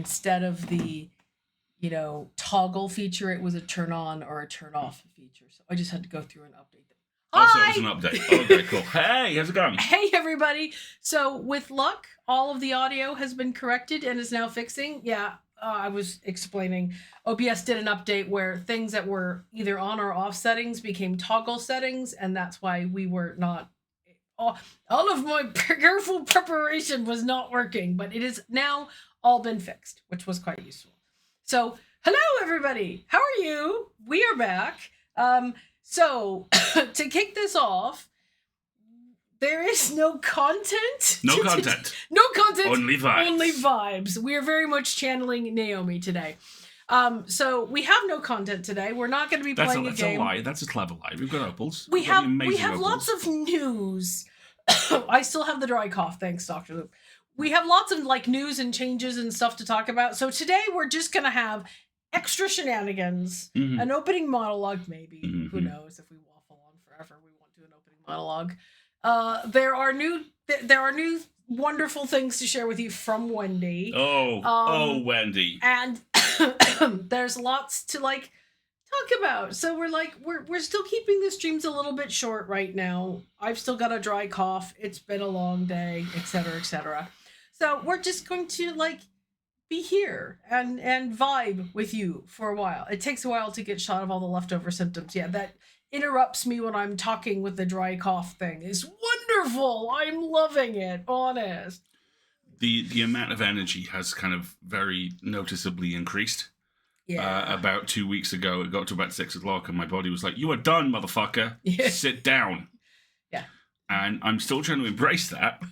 instead of the, toggle feature, it was a turn on or a turn off feature. So I just had to go through and update them. Oh, so it was an update. Okay, cool. Hey, how's it going? Hey, everybody. So with luck, all of the audio has been corrected and is now fixing. Yeah, I was explaining. OBS did an update where things that were either on or off settings became toggle settings, and that's why we were not... All of my careful preparation was not working, but it is now all been fixed, which was quite useful. So, hello, everybody. How are you? We are back. So, to kick this off, there is no content. No content. No content. Only vibes. Only vibes. We are very much channeling Naomi today. So we have no content today. We're not going to be playing a game. That's a lie. That's a clever lie. We've got opals. We have lots of news. I still have the dry cough. Thanks, Dr. Luke. We have lots of news and changes and stuff to talk about. So today we're just going to have extra shenanigans, an opening monologue, maybe. Who knows? If we waffle on forever, we won't do an opening monologue. There are new wonderful things to share with you from Wendy. Wendy. And there's lots to talk about. So we're still keeping the streams a little bit short right now. I've still got a dry cough. It's been a long day, etc., etc. So we're just going to be here and vibe with you for a while. It takes a while to get shot of all the leftover symptoms. Yeah, that interrupts me when I'm talking with the dry cough thing. It's wonderful. I'm loving it, honest. The amount of energy has kind of very noticeably increased. Yeah. About 2 weeks ago, it got to about 6 o'clock and my body was like, "You are done, motherfucker. Yeah. Sit down." Yeah. And I'm still trying to embrace that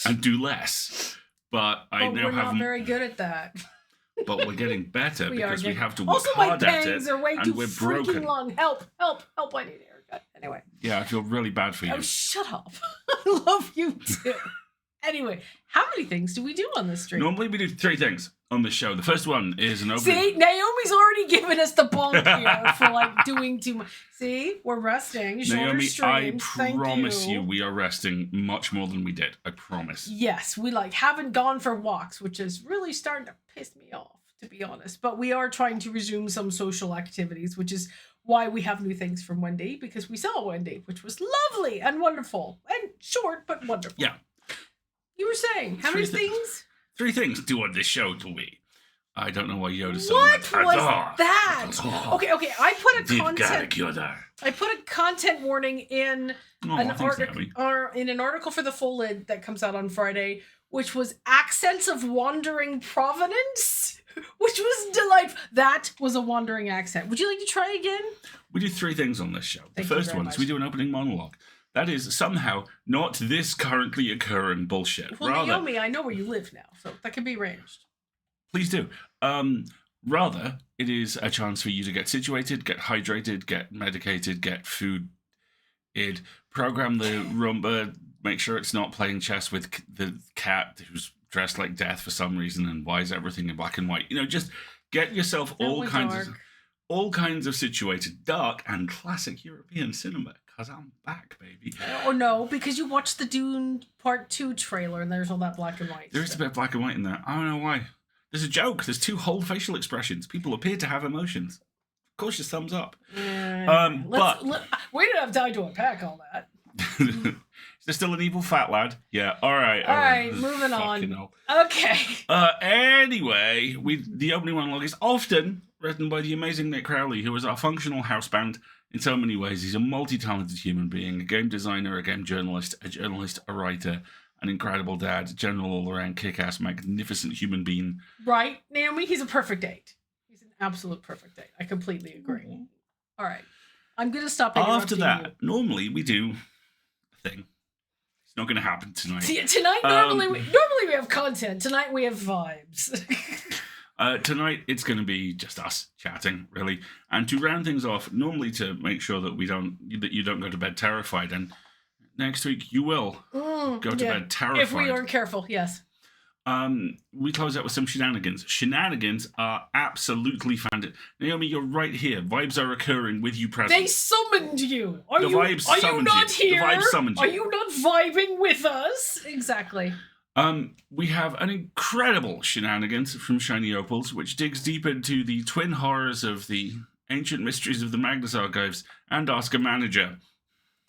and do less. But we're not very good at that. But we're getting better because we have to work also, hard my at it. bangs are way and too we're freaking broken. long. Help, I need a haircut. Anyway. Yeah, I feel really bad for you. Oh, shut up. I love you too. Anyway, how many things do we do on this stream? Normally we do 3 things on this show. The first one is an opening. See, Naomi's already given us the bonk here for doing too much. See, we're resting. Shorter Naomi, streams. I promise you we are resting much more than we did. I promise. Yes, we haven't gone for walks, which is really starting to piss me off, to be honest. But we are trying to resume some social activities, which is why we have new things from Wendy, because we saw Wendy, which was lovely and wonderful and short, but wonderful. Yeah. You were saying, how many things? 3 things do on this show to me. I don't know why Yoda's so much. What was that? Okay, I put a content warning in an article for the Full Lid that comes out on Friday, which was accents of wandering provenance, which was delightful. That was a wandering accent. Would you like to try again? We do 3 things on this show. The first one is we do an opening monologue. That is somehow not this currently occurring bullshit. Well, Naomi, I know where you live now, so that can be arranged. Please do. Rather, it is a chance for you to get situated, get hydrated, get medicated, get food. Program the Roomba, make sure it's not playing chess with the cat who's dressed like death for some reason, and why is everything in black and white? Just get yourself all kinds of situated, dark and classic European cinema. Because I'm back, baby. Or no, because you watched the Dune Part 2 trailer and there's all that black and white. There is a bit of black and white in there. I don't know why. There's a joke. There's 2 whole facial expressions. People appear to have emotions. Of course, just thumbs up. We didn't have time to unpack all that. Is there still an evil fat lad? Yeah, all right. All right, moving on. Hell. Okay. Anyway, the opening monologue is often written by the amazing Nick Crowley, who is our functional house band. In so many ways, he's a multi-talented human being, a game designer, a game journalist, a writer, an incredible dad, general all-around kick-ass, magnificent human being. Right, Naomi? He's a perfect date. He's an absolute perfect date. I completely agree. Mm-hmm. All right. I'm going to stop interrupting After that, normally we do a thing. It's not going to happen tonight. See, tonight, normally we have content. Tonight we have vibes. Tonight, it's going to be just us chatting, really. And to round things off, normally to make sure that you don't go to bed terrified, and next week you will go to bed terrified. If we aren't careful, yes. We close out with some shenanigans. Shenanigans are absolutely fantastic. Naomi, you're right here. Vibes are occurring with you present. They summoned you. Are you not here? The vibes summoned Are you not vibing with us? Exactly. We have an incredible shenanigans from Shiny Opals, which digs deep into the twin horrors of the ancient mysteries of the Magnus Archives and Ask a Manager.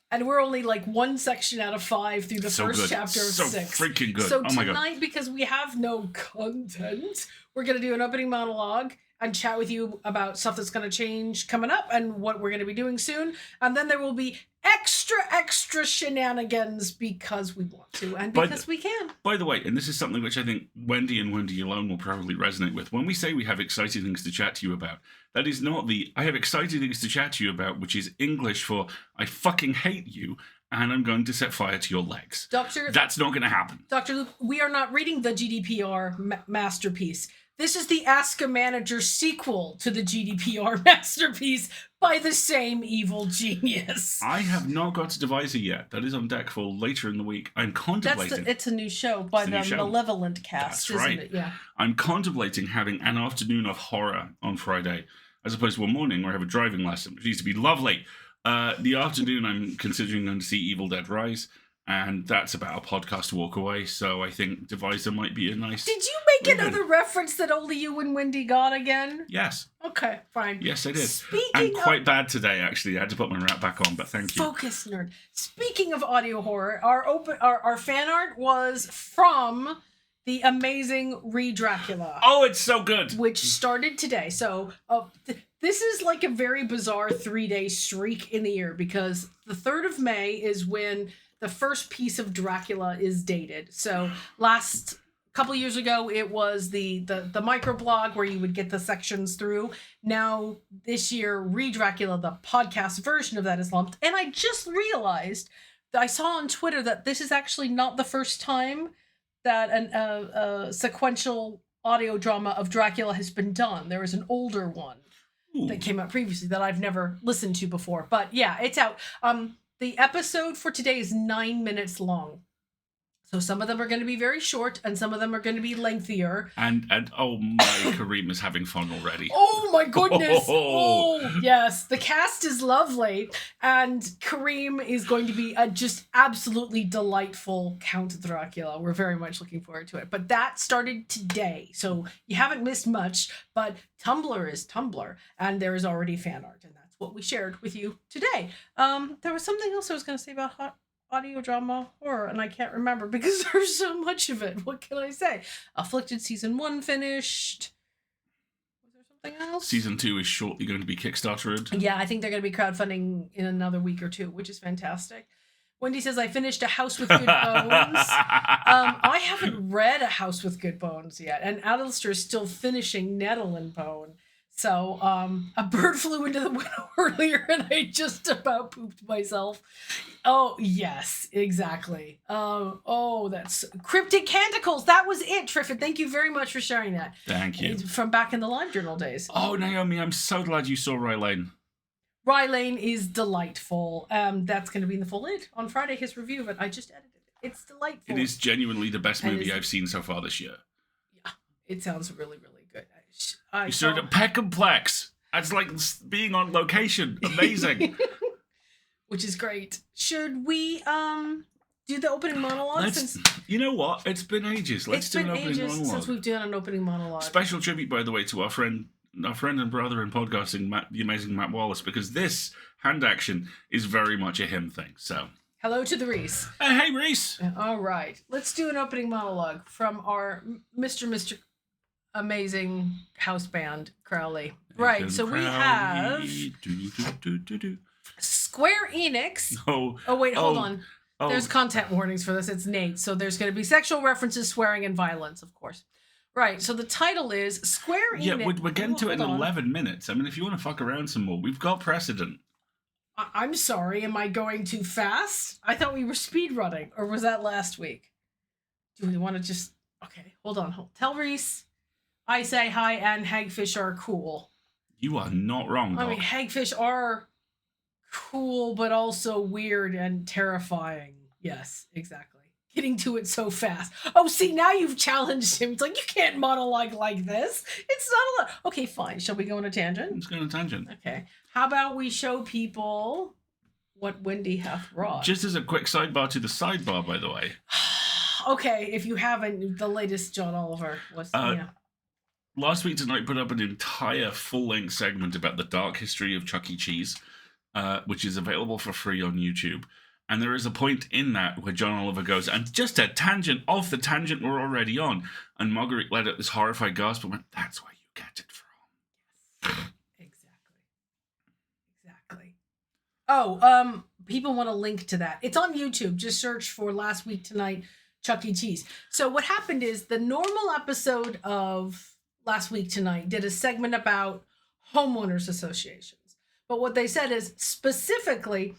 And we're only like one section out of 5 through the first good. chapter of So 6. freaking good. So Oh my God. tonight, because we have no content, we're going to do an opening monologue and chat with you about stuff that's going to change coming up and what we're going to be doing soon. And then there will be extra shenanigans because we want to and because we can. By the way, and this is something which I think Wendy and Wendy alone will probably resonate with. When we say we have exciting things to chat to you about, that is not the I have exciting things to chat to you about, which is English for I fucking hate you and I'm going to set fire to your legs. Doctor, that's not going to happen. Dr. Luke, we are not reading the GDPR masterpiece. This is the Ask a Manager sequel to the GDPR masterpiece by the same evil genius. I have not got to Deviser yet. That is on deck for later in the week. I'm contemplating. It's a new show by the Malevolent cast, That's right. isn't it? Yeah. I'm contemplating having an afternoon of horror on Friday, as opposed to a morning where I have a driving lesson, which needs to be lovely. The afternoon, I'm considering going to see Evil Dead Rise. And that's about a podcast walk away, so I think Deviser might be a nice... Did you make another reference that only you and Wendy got again? Yes. Okay, fine. Yes, I did. Speaking I'm quite bad today, actually. I had to put my wrap back on, but thank you. Focus, nerd. Speaking of audio horror, our fan art was from the amazing Re-Dracula. Oh, it's so good! Which started today. So this is like a very bizarre 3-day streak in the year because the 3rd of May is when the first piece of Dracula is dated. So last couple years ago, it was the microblog where you would get the sections through. Now, this year, Re-Dracula, the podcast version of that is lumped. And I just realized that I saw on Twitter that this is actually not the first time that a sequential audio drama of Dracula has been done. There was an older one that came out previously that I've never listened to before. But yeah, it's out. The episode for today is 9 minutes long. So some of them are going to be very short and some of them are going to be lengthier. And oh my, Kareem is having fun already. Oh my goodness. Oh, yes. The cast is lovely. And Kareem is going to be a just absolutely delightful Count Dracula. We're very much looking forward to it. But that started today. So you haven't missed much. But Tumblr is Tumblr. And there is already fan art. And that's what we shared with you today. There was something else I was going to say about audio drama horror, and I can't remember because there's so much of it. What can I say? Afflicted season 1 finished. Was there something else? Season 2 is shortly going to be Kickstartered. Yeah, I think they're going to be crowdfunding in another week or two, which is fantastic. Wendy says, I finished A House with Good Bones. I haven't read A House with Good Bones yet, and Alistair is still finishing Nettle and Bone. So, a bird flew into the window earlier and I just about pooped myself. Oh, yes, exactly. That's Cryptic Canticles. That was it, Triffid. Thank you very much for sharing that. Thank you. From back in the Live Journal days. Oh, Naomi, I'm so glad you saw Rylane. Rylane is delightful. That's going to be in the full lid on Friday, his review of it. I just edited it. It's delightful. It is genuinely the best movie I've seen so far this year. Yeah, it sounds really, really good. You saw it at Peck'n'Plex. It's like being on location. Amazing. Which is great. Should we do the opening monologue? You know what? It's been ages. Let's do an opening monologue. Since we've done an opening monologue. Special tribute, by the way, to our friend and brother in podcasting, the amazing Matt Wallace, because this hand action is very much a him thing. So, hello to the Reese. Hey, Reese. All right, let's do an opening monologue from our Mr. Amazing house band Crowley. Right, so we have Square Enix. Wait, hold on. There's content warnings for this. It's Nate. So there's going to be sexual references, swearing, and violence, of course. Right, so the title is Square Enix. Yeah, we're getting to it in 11 minutes. I mean, if you want to fuck around some more, we've got precedent. I'm sorry, am I going too fast? I thought we were speed running, or was that last week? Do we want to just... Okay, hold on. Tell Reese I say hi and hagfish are cool. You are not wrong, Doc. I mean, hagfish are cool, but also weird and terrifying. Yes, exactly. Getting to it so fast. Oh, see, now you've challenged him. It's like, you can't monologue like this. It's not allowed. Okay, fine. Shall we go on a tangent? Let's go on a tangent. Okay. How about we show people what Wendy hath wrought? Just as a quick sidebar to the sidebar, by the way. Okay, if you haven't, the latest John Oliver was yeah. Last Week Tonight put up an entire full-length segment about the dark history of Chuck E. Cheese, which is available for free on YouTube. And there is a point in that where John Oliver goes, and just a tangent off the tangent we're already on. And Marguerite let out this horrified gasp and went, "That's where you get it from." Exactly. Oh, people want a link to that. It's on YouTube. Just search for Last Week Tonight, Chuck E. Cheese. So what happened is the normal episode of Last Week Tonight did a segment about homeowners associations. But what they said is specifically,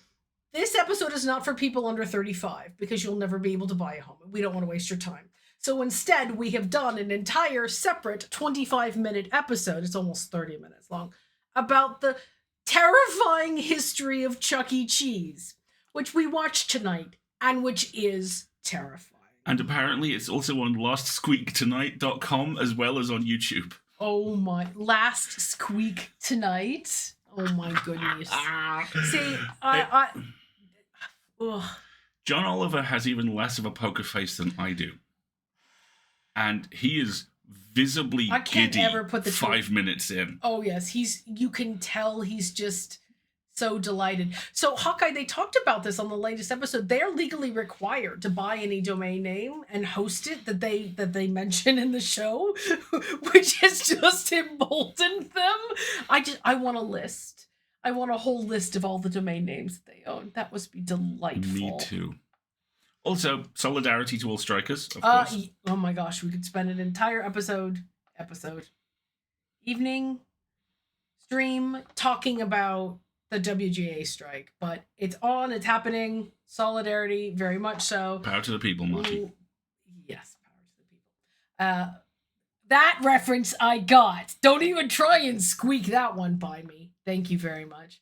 this episode is not for people under 35 because you'll never be able to buy a home. We don't want to waste your time. So instead, we have done an entire separate 25-minute episode. It's almost 30 minutes long about the terrifying history of Chuck E. Cheese, which we watched tonight and which is terrifying. And apparently it's also on lastsqueaktonight.com as well as on YouTube. Oh my, Last Squeak Tonight. Oh my goodness. See, John Oliver has even less of a poker face than I do. And he is visibly giddy ever put the 5 minutes in. Oh yes, you can tell he's just so delighted. So Hawkeye, they talked about this on the latest episode. They're legally required to buy any domain name and host it that they mention in the show, which has just emboldened them. I want a list. I want a whole list of all the domain names that they own. That must be delightful. Me too. Also, solidarity to all strikers, of course. Oh my gosh, we could spend an entire evening stream talking about the WGA strike, but it's on, it's happening. Solidarity, very much so. Power to the people, Marty. Yes, power to the people. That reference I got. Don't even try and squeak that one by me. Thank you very much.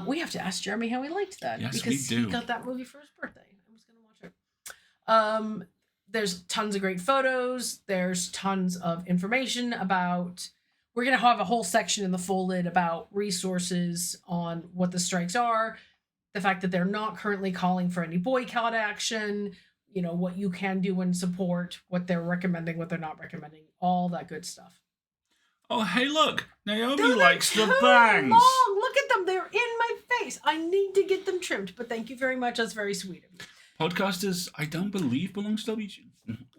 We have to ask Jeremy how he liked that. Yes, because we do. He got that movie for his birthday. I was going to watch it. There's tons of great photos. There's tons of information about... We're going to have a whole section in the folded about resources on what the strikes are, the fact that they're not currently calling for any boycott action, you know, what you can do and support, what they're recommending, what they're not recommending, all that good stuff. Oh, hey, look. Naomi likes the bangs. Long. Look at them. They're in my face. I need to get them trimmed, but thank you very much. That's very sweet of you. Podcasters, I don't believe belongs to WGA.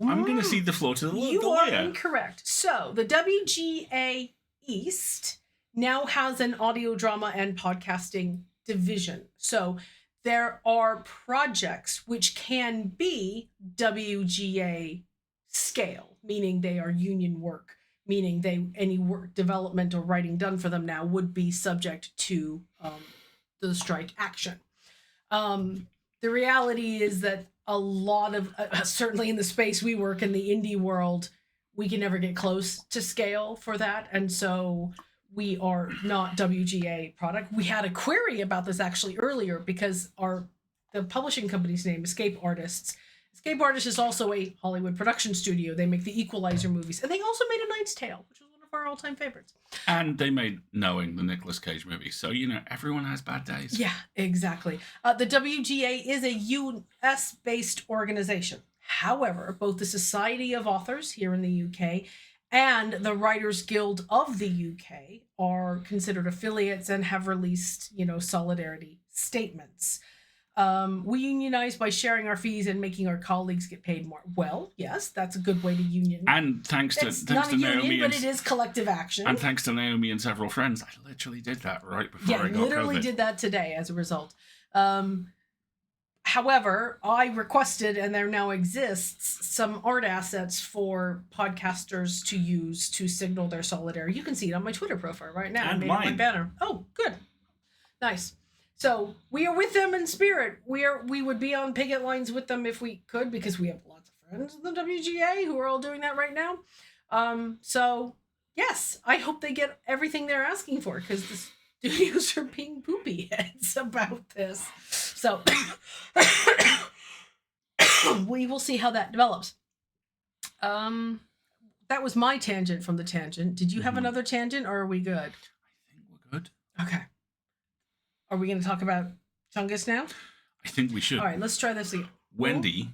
I'm going to cede the floor to the lawyer. You are incorrect. So, the WGA East now has an audio drama and podcasting division. So, there are projects which can be WGA scale, meaning they are union work, meaning any work development or writing done for them now would be subject to the strike action. The reality is that a lot of, certainly in the space we work in the indie world, we can never get close to scale for that. And so we are not WGA product. We had a query about this actually earlier because the publishing company's name, Escape Artists. Escape Artists is also a Hollywood production studio. They make the Equalizer movies. And they also made A Knight's Tale, which was one of our all-time favorites. And they made Knowing, the Nicolas Cage movie. So, you know, everyone has bad days. Yeah, exactly. The WGA is a US-based organization. However, both the Society of Authors here in the UK and the Writers Guild of the UK are considered affiliates and have released, solidarity statements. We unionize by sharing our fees and making our colleagues get paid more. Well, yes, that's a good way to union. And thanks to Naomi, but it is collective action. And thanks to Naomi and several friends, I literally did that right before I got literally COVID. Did that today as a result. However, I requested, and there now exists, some art assets for podcasters to use to signal their solidarity. You can see it on my Twitter profile right now. And I made it my mine. banner. Oh, good. Nice. So we are with them in spirit. We would be on picket lines with them if we could, because we have lots of friends in the WGA who are all doing that right now. So yes, I hope they get everything they're asking for, because the studios are being poopy heads about this. So we will see how that develops. That was my tangent from the tangent. Did you have another tangent, or are we good? I think we're good. Okay. Are we going to talk about Chungus now? I think we should. All right, let's try this again. Wendy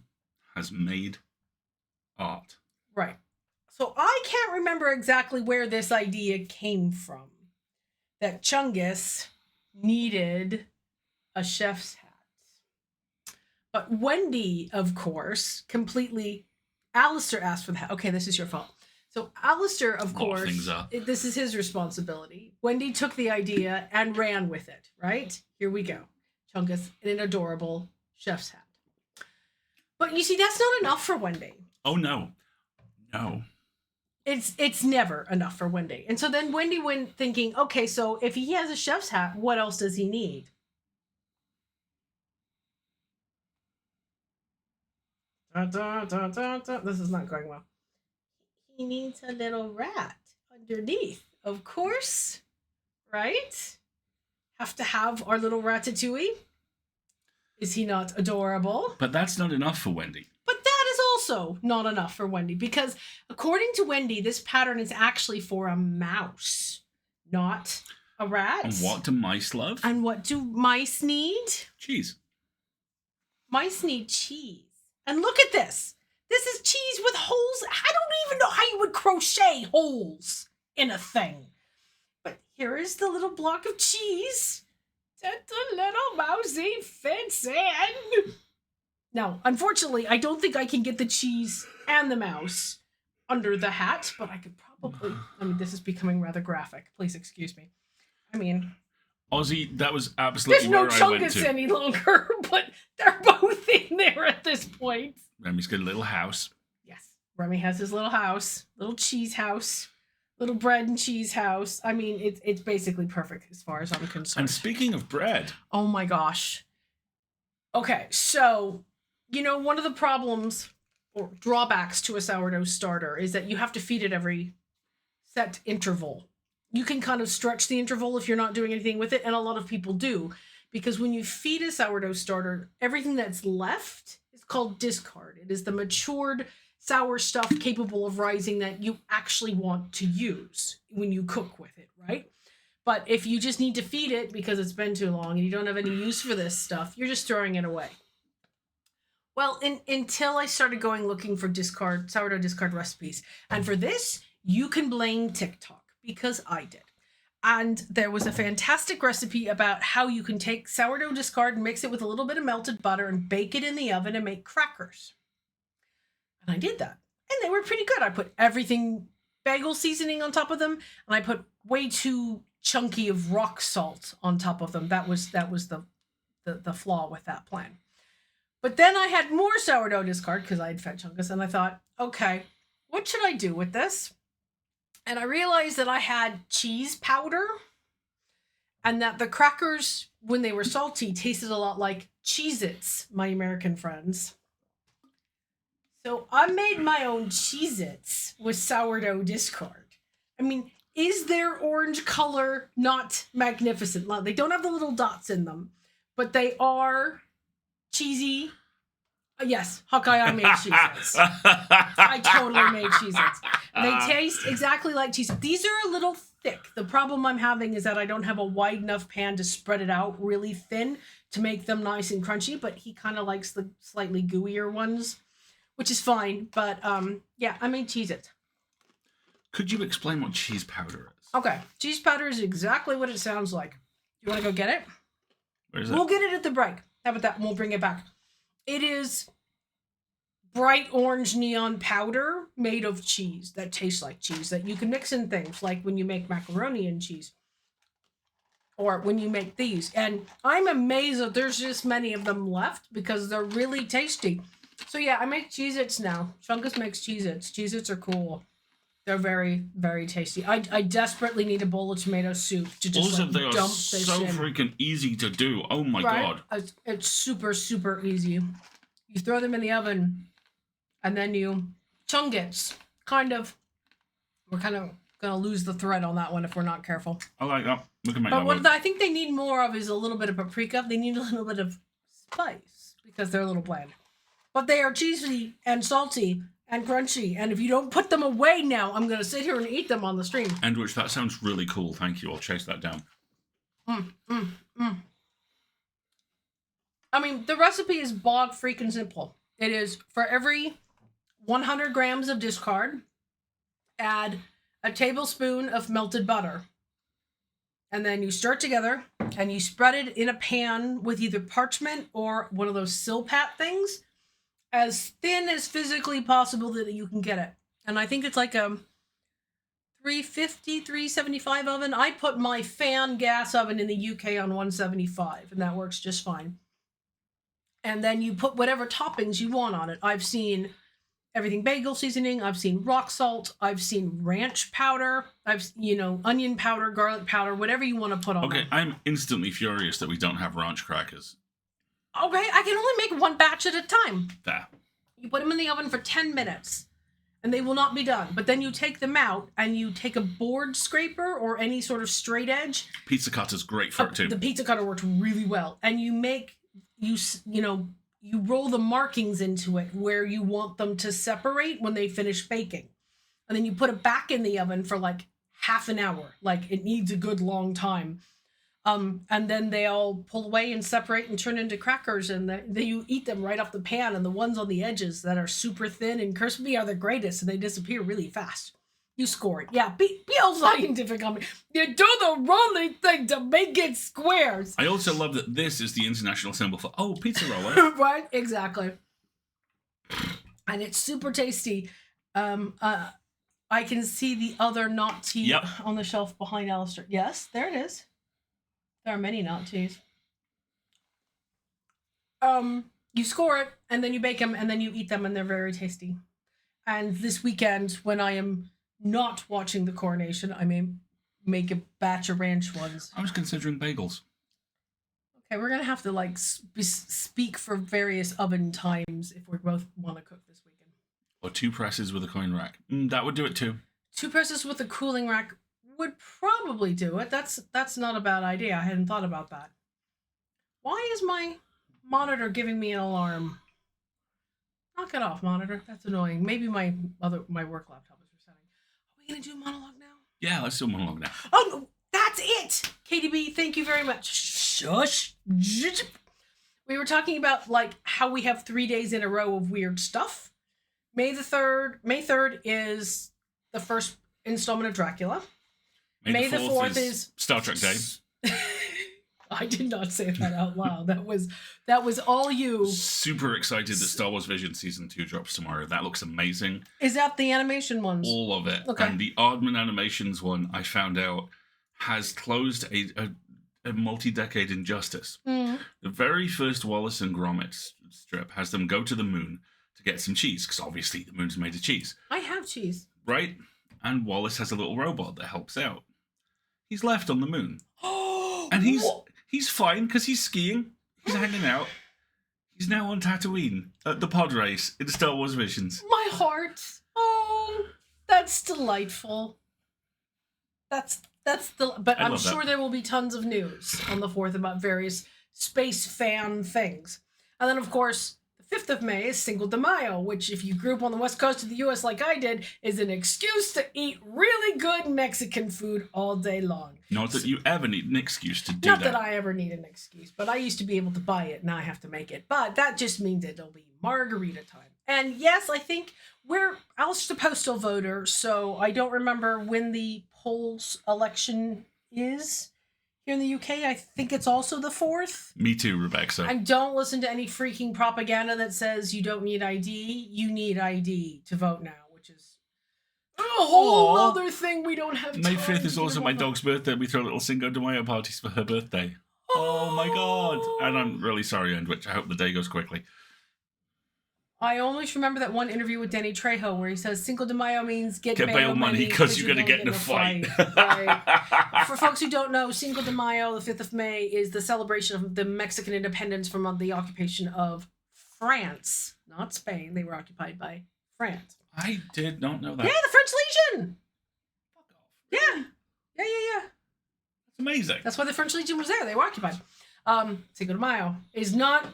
has made art. Right. So I can't remember exactly where this idea came from that Chungus needed a chef's hat. But Wendy, of course, completely. Alistair asked for the hat. Okay, this is your fault. So Alistair, of A lot of course, things are. this is his responsibility. Wendy took the idea and ran with it, right? Here we go. Chungus in an adorable chef's hat. But you see, that's not enough for Wendy. Oh, no. No. It's never enough for Wendy. And so then Wendy went thinking, okay, so if he has a chef's hat, what else does he need? Dun, dun, dun, dun, dun. This is not going well. He needs a little rat underneath, of course, right? Have to have our little ratatouille. Is he not adorable? But that's not enough for Wendy. But that is also not enough for Wendy because, according to Wendy, this pattern is actually for a mouse, not a rat. And what do mice love? And what do mice need? Cheese. Mice need cheese. And look at this. This is cheese with holes. I don't even know how you would crochet holes in a thing. But here is the little block of cheese that the little mousy fits in. Now, unfortunately, I don't think I can get the cheese and the mouse under the hat, but I could probably. I mean, this is becoming rather graphic. Please excuse me. I mean, Ozzy, that was absolutely there's no where I went Chungus to. any longer, but they're both in there at this point. Remy's got a little house. Yes, Remy has his little house, little cheese house, little bread and cheese house. I mean, it's basically perfect as far as I'm concerned. And speaking of bread, Oh my gosh. Okay, so, you know, one of the problems or drawbacks to a sourdough starter is that you have to feed it every set interval. You can kind of stretch the interval if you're not doing anything with it, and a lot of people do. Because when you feed a sourdough starter, everything that's left is called discard. It is the matured sour stuff capable of rising that you actually want to use when you cook with it, right? But if you just need to feed it because it's been too long and you don't have any use for this stuff, you're just throwing it away. Well, until I started going looking for sourdough discard recipes. And for this, you can blame TikTok because I did. And there was a fantastic recipe about how you can take sourdough discard and mix it with a little bit of melted butter and bake it in the oven and make crackers. And I did that. And they were pretty good. I put everything bagel seasoning on top of them, and I put way too chunky of rock salt on top of them. That was the flaw with that plan. But then I had more sourdough discard because I had fed Chungus, and I thought, okay, what should I do with this? And I realized that I had cheese powder and that the crackers, when they were salty, tasted a lot like Cheez-Its, my American friends. So I made my own Cheez-Its with sourdough discard. I mean, is their orange color not magnificent? They don't have the little dots in them, but they are cheesy. Yes, Hawkeye, I made Cheez-Its. I totally made Cheez-Its. They taste exactly like Cheez-Its. These are a little thick. The problem I'm having is that I don't have a wide enough pan to spread it out really thin to make them nice and crunchy, but he kind of likes the slightly gooier ones, which is fine. But yeah, I made Cheez-Its. Could you explain what cheese powder is? Okay, cheese powder is exactly what it sounds like. You want to go get it? Where is it? We'll get it at the break. How about that? And we'll bring it back. It is bright orange neon powder made of cheese that tastes like cheese that you can mix in things like when you make macaroni and cheese or when you make these. And I'm amazed that there's this many of them left because they're really tasty. So yeah, I make Cheez-Its now. Chungus makes Cheez-Its. Cheez-Its are cool. They're very, very tasty. I desperately need a bowl of tomato soup to just Also, they are dump this so in. freaking easy to do. Oh my god. It's super, super easy. You throw them in the oven, and then you Chungus. We're kind of gonna lose the thread on that one if we're not careful. I like that. We can make But that what work. I think they need more of is a little bit of paprika. They need a little bit of spice because they're a little bland. But they are cheesy and salty and crunchy. And if you don't put them away now, I'm gonna sit here and eat them on the stream. Andwich, that sounds really cool. Thank you. I'll chase that down. I mean, the recipe is bog freaking simple. It is for every 100 grams of discard, add a tablespoon of melted butter, and then you stir it together and you spread it in a pan with either parchment or one of those Silpat things, as thin as physically possible that you can get it. And I think it's like a 350, 375 oven. I put my fan gas oven in the UK on 175, and that works just fine. And then you put whatever toppings you want on it. I've seen everything bagel seasoning. I've seen rock salt. I've seen ranch powder. Onion powder, garlic powder, whatever you want to put on. Okay, them. I'm instantly furious that we don't have ranch crackers. Okay, I can only make one batch at a time. There. You put them in the oven for 10 minutes, and they will not be done. But then you take them out, and you take a board scraper or any sort of straight edge. Pizza cutter's great for it too. The pizza cutter works really well, and you roll the markings into it where you want them to separate when they finish baking. And then you put it back in the oven for like half an hour. Like, it needs a good long time. And then they all pull away and separate and turn into crackers, and then you eat them right off the pan. And the ones on the edges that are super thin and crispy are the greatest, and they disappear really fast. You score it. Yeah, be all scientific on me. You do the rolling thing to make it squares. I also love that this is the international symbol for, pizza roller. Right, exactly. And it's super tasty. I can see the other not tea on the shelf behind Alistair. Yes, there it is. There are many not teas. You score it, and then you bake them, and then you eat them, and they're very tasty. And this weekend, when I am not watching the coronation, I may make a batch of ranch ones. I was considering bagels. Okay, we're gonna have to speak for various oven times if we both want to cook this weekend. Or 2 presses with a coin rack. That would do it too. 2 presses with a cooling rack would probably do it. That's not a bad idea. I hadn't thought about that. Why is my monitor giving me an alarm? Knock it off, monitor. That's annoying. Maybe my work laptop is resetting. Are we gonna do a monologue now? Yeah, let's do a monologue now. Oh, no, that's it! KDB, thank you very much. Shush. We were talking about how we have 3 days in a row of weird stuff. May 3rd is the first installment of Dracula. May the 4th is Star Trek Day. I did not say that out loud. That was all you. Super excited that Star Wars Vision Season 2 drops tomorrow. That looks amazing. Is that the animation ones? All of it. Okay. And the Aardman Animations one, I found out, has closed a multi-decade injustice. Mm. The very first Wallace and Gromit strip has them go to the moon to get some cheese, because obviously the moon's made of cheese. I have cheese. Right? And Wallace has a little robot that helps out. He's left on the moon. And he's fine because he's skiing. He's hanging out. He's now on Tatooine at the pod race in Star Wars Visions. My heart. Oh, that's delightful. But I'm sure there will be tons of news on the 4th about various space fan things. And then, of course, the 5th of May is Cinco de Mayo, which, if you grew up on the west coast of the U.S. like I did, is an excuse to eat really good Mexican food all day long. Not that you ever need an excuse to do that. Not that I ever need an excuse, but I used to be able to buy it. Now I have to make it. But that just means it'll be margarita time. And yes, I think Alistair's a postal voter, so I don't remember when the polls election is here in the UK. I think it's also the 4th. Me too, Rebecca. And don't listen to any freaking propaganda that says you don't need ID. You need ID to vote now, which is a whole other thing we don't have time. May 5th is also my dog's birthday. We throw little Cinco de Mayo parties for her birthday. Oh my god. And I'm really sorry, Andwich. I hope the day goes quickly. I always remember that one interview with Danny Trejo where he says Cinco de Mayo means get bail money because you're going to get in a fight. Right. For folks who don't know, Cinco de Mayo, the 5th of May, is the celebration of the Mexican independence from the occupation of France. Not Spain. They were occupied by France. I did not know that. Yeah, the French Legion. Fuck off. Yeah. That's amazing. That's why the French Legion was there. They were occupied. Cinco de Mayo is not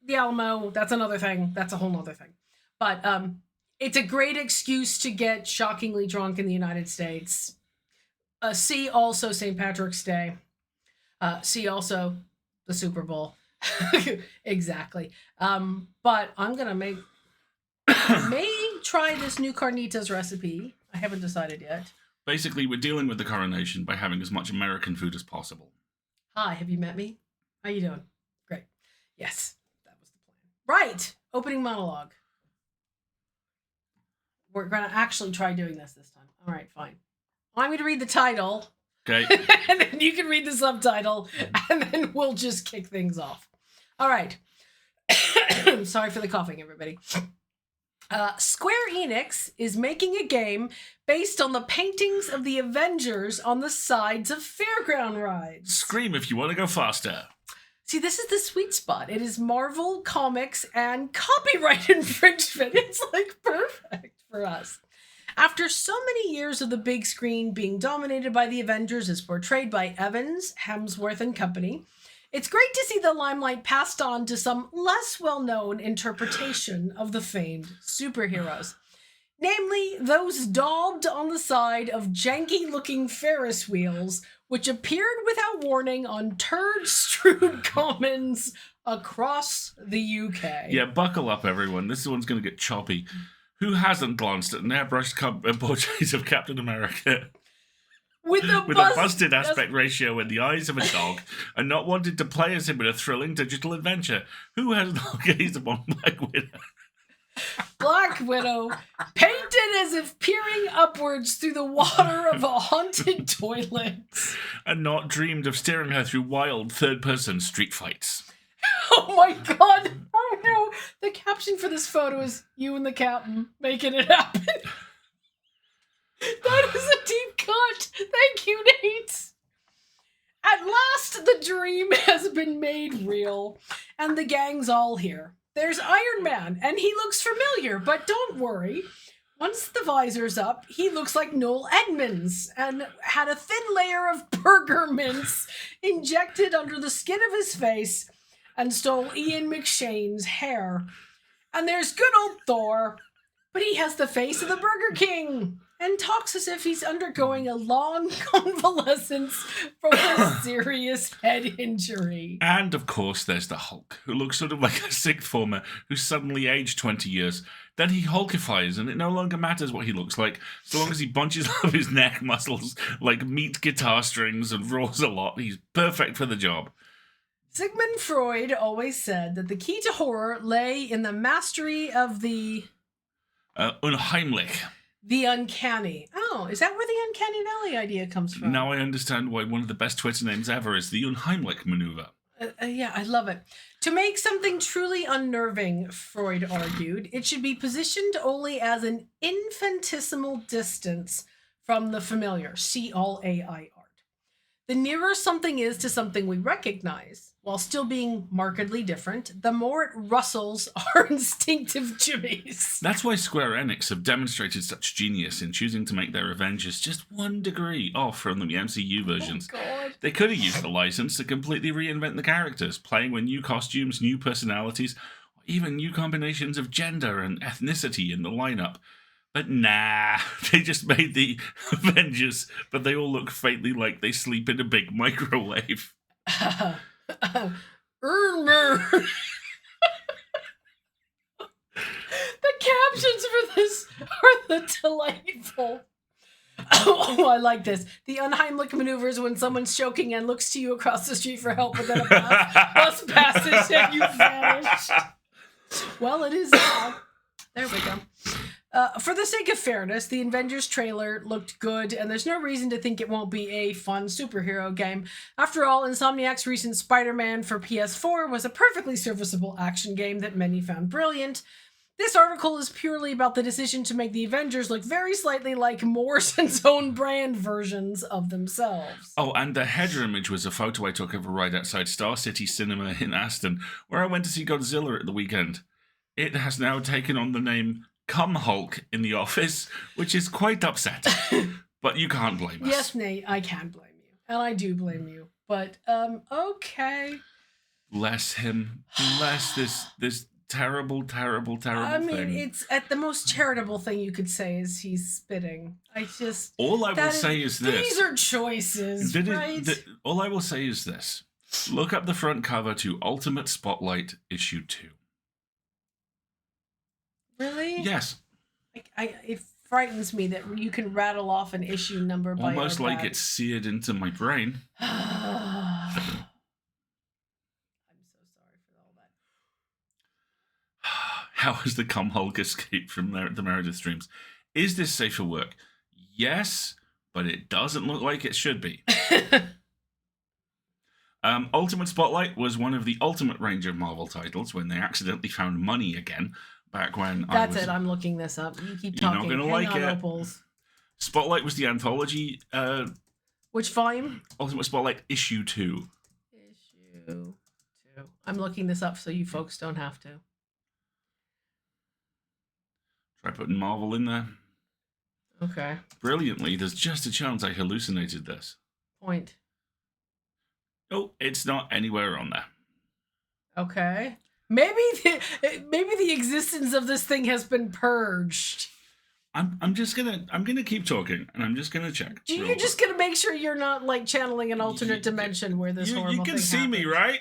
the Alamo. That's another thing. That's a whole other thing. But it's a great excuse to get shockingly drunk in the United States. See also St. Patrick's Day. See also the Super Bowl. Exactly. But I'm going to make May try this new carnitas recipe. I haven't decided yet. Basically, we're dealing with the coronation by having as much American food as possible. Hi, have you met me? How you doing? Great. Yes, that was the plan. Right. Opening monologue. We're going to actually try doing this time. All right, fine. I'm going to read the title. Okay. And then you can read the subtitle, and then we'll just kick things off. All right. Sorry for the coughing, everybody. Square Enix is making a game based on the paintings of the Avengers on the sides of fairground rides. Scream if you want to go faster. See, this is the sweet spot. It is Marvel Comics and copyright infringement. It's like perfect for us. After so many years of the big screen being dominated by the Avengers as portrayed by Evans, Hemsworth, and company, it's great to see the limelight passed on to some less well-known interpretation of the famed superheroes. Namely, those daubed on the side of janky-looking Ferris wheels, which appeared without warning on turd-strewed commons across the UK. Yeah, buckle up, everyone. This one's going to get choppy. Who hasn't glanced at an airbrushed portrait of Captain America with a busted aspect ratio and the eyes of a dog, and not wanted to play as him in a thrilling digital adventure? Who has not gazed upon Black Widow? Black Widow, painted as if peering upwards through the water of a haunted toilet. And not dreamed of steering her through wild third-person street fights. Oh my god! Oh no! The caption for this photo is you and the captain making it happen. That is a deep cut. Thank you, Nate. At last, the dream has been made real, and the gang's all here. There's Iron Man, and he looks familiar, but don't worry. Once the visor's up, he looks like Noel Edmonds and had a thin layer of burger mince injected under the skin of his face and stole Ian McShane's hair. And there's good old Thor, but he has the face of the Burger King and talks as if he's undergoing a long convalescence from a serious head injury. And, of course, there's the Hulk, who looks sort of like a sixth former who's suddenly aged 20 years. Then he Hulkifies, and it no longer matters what he looks like, so long as he bunches up his neck muscles like meat guitar strings and roars a lot. He's perfect for the job. Sigmund Freud always said that the key to horror lay in the mastery of the... unheimlich. The uncanny. Oh, is that where the Uncanny Valley idea comes from? Now I understand why one of the best Twitter names ever is the Unheimlich maneuver. Yeah, I love it. To make something truly unnerving, Freud argued, it should be positioned only as an infinitesimal distance from the familiar. See all AI art. The nearer something is to something we recognize, while still being markedly different, the more it rustles our instinctive jimmies. That's why Square Enix have demonstrated such genius in choosing to make their Avengers just 1 degree off from the MCU versions. Oh, God. They could have used the license to completely reinvent the characters, playing with new costumes, new personalities, or even new combinations of gender and ethnicity in the lineup. But nah, they just made the Avengers, but they all look faintly like they sleep in a big microwave. The captions for this are the delightful. Oh, I like this. The Unheimlich maneuver is when someone's choking and looks to you across the street for help, but then a bus passes and you vanish. Well, it is now. There we go. For the sake of fairness, the Avengers trailer looked good, and there's no reason to think it won't be a fun superhero game. After all, Insomniac's recent Spider-Man for PS4 was a perfectly serviceable action game that many found brilliant. This article is purely about the decision to make the Avengers look very slightly like Morrison's own brand versions of themselves. Oh, and the header image was a photo I took of a ride outside Star City Cinema in Aston, where I went to see Godzilla at the weekend. It has now taken on the name Come Hulk in the office, which is quite upsetting. But you can't blame us. Yes, Nate, I can blame you. And I do blame you. But, okay. Bless him. Bless this terrible thing. I mean, it's at the most charitable thing you could say is he's spitting. All I will say is this. These are choices, right? All I will say is this. Look up the front cover to Ultimate Spotlight issue 2. Really? Yes. It frightens me that you can rattle off an issue number by Almost our like bag. it's seared into my brain. I'm so sorry for all that. How has the Comhulk escaped from the Meredith streams? Is this safe for work? Yes, but it doesn't look like it should be. Ultimate Spotlight was one of the Ultimate range of Marvel titles when they accidentally found money again. Back when That's it. I'm looking this up. You keep You're talking. not gonna Hang like on, it. Opals. Spotlight was the anthology. Which volume? Ultimate Spotlight issue 2. Issue 2. I'm looking this up so you folks don't have to. Try putting Marvel in there. Okay. Brilliantly, there's just a chance I hallucinated this. Point. Oh, it's not anywhere on there. Okay. Maybe the existence of this thing has been purged. I'm gonna keep talking, and I'm just gonna check. You're just gonna make sure you're not like channeling an alternate dimension where this horrible you can thing see happens. me, right?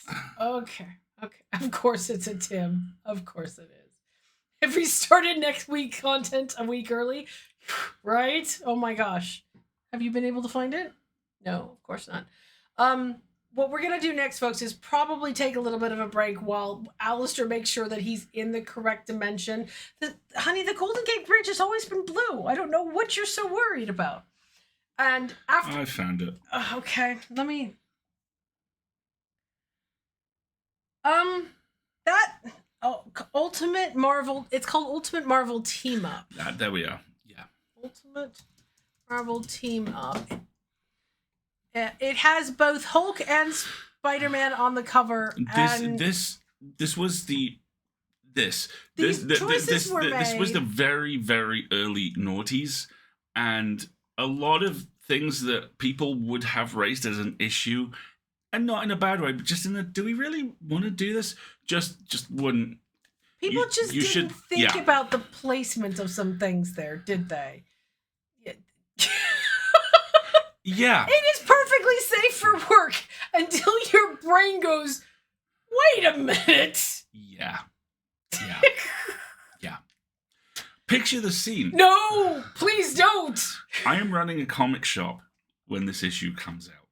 Yes. Okay. Of course it's a Tim. Of course it is. If we started next week content a week early, right? Oh my gosh. Have you been able to find it? No, of course not. What we're going to do next, folks, is probably take a little bit of a break while Alistair makes sure that he's in the correct dimension. Honey, the Golden Gate Bridge has always been blue. I don't know what you're so worried about. And after... I found it. Okay, let me... Ultimate Marvel... It's called Ultimate Marvel Team Up. There we are. Yeah. Ultimate Marvel Team Up. It has both Hulk and Spider-Man on the cover. This was the very, very early noughties, and a lot of things that people would have raised as an issue, and not in a bad way, but just in a, do we really want to do this? Just wouldn't. People didn't think about the placement of some things there, did they? Yeah. It is perfectly safe for work until your brain goes, wait a minute. Yeah. Picture the scene. No, please don't. I am running a comic shop when this issue comes out.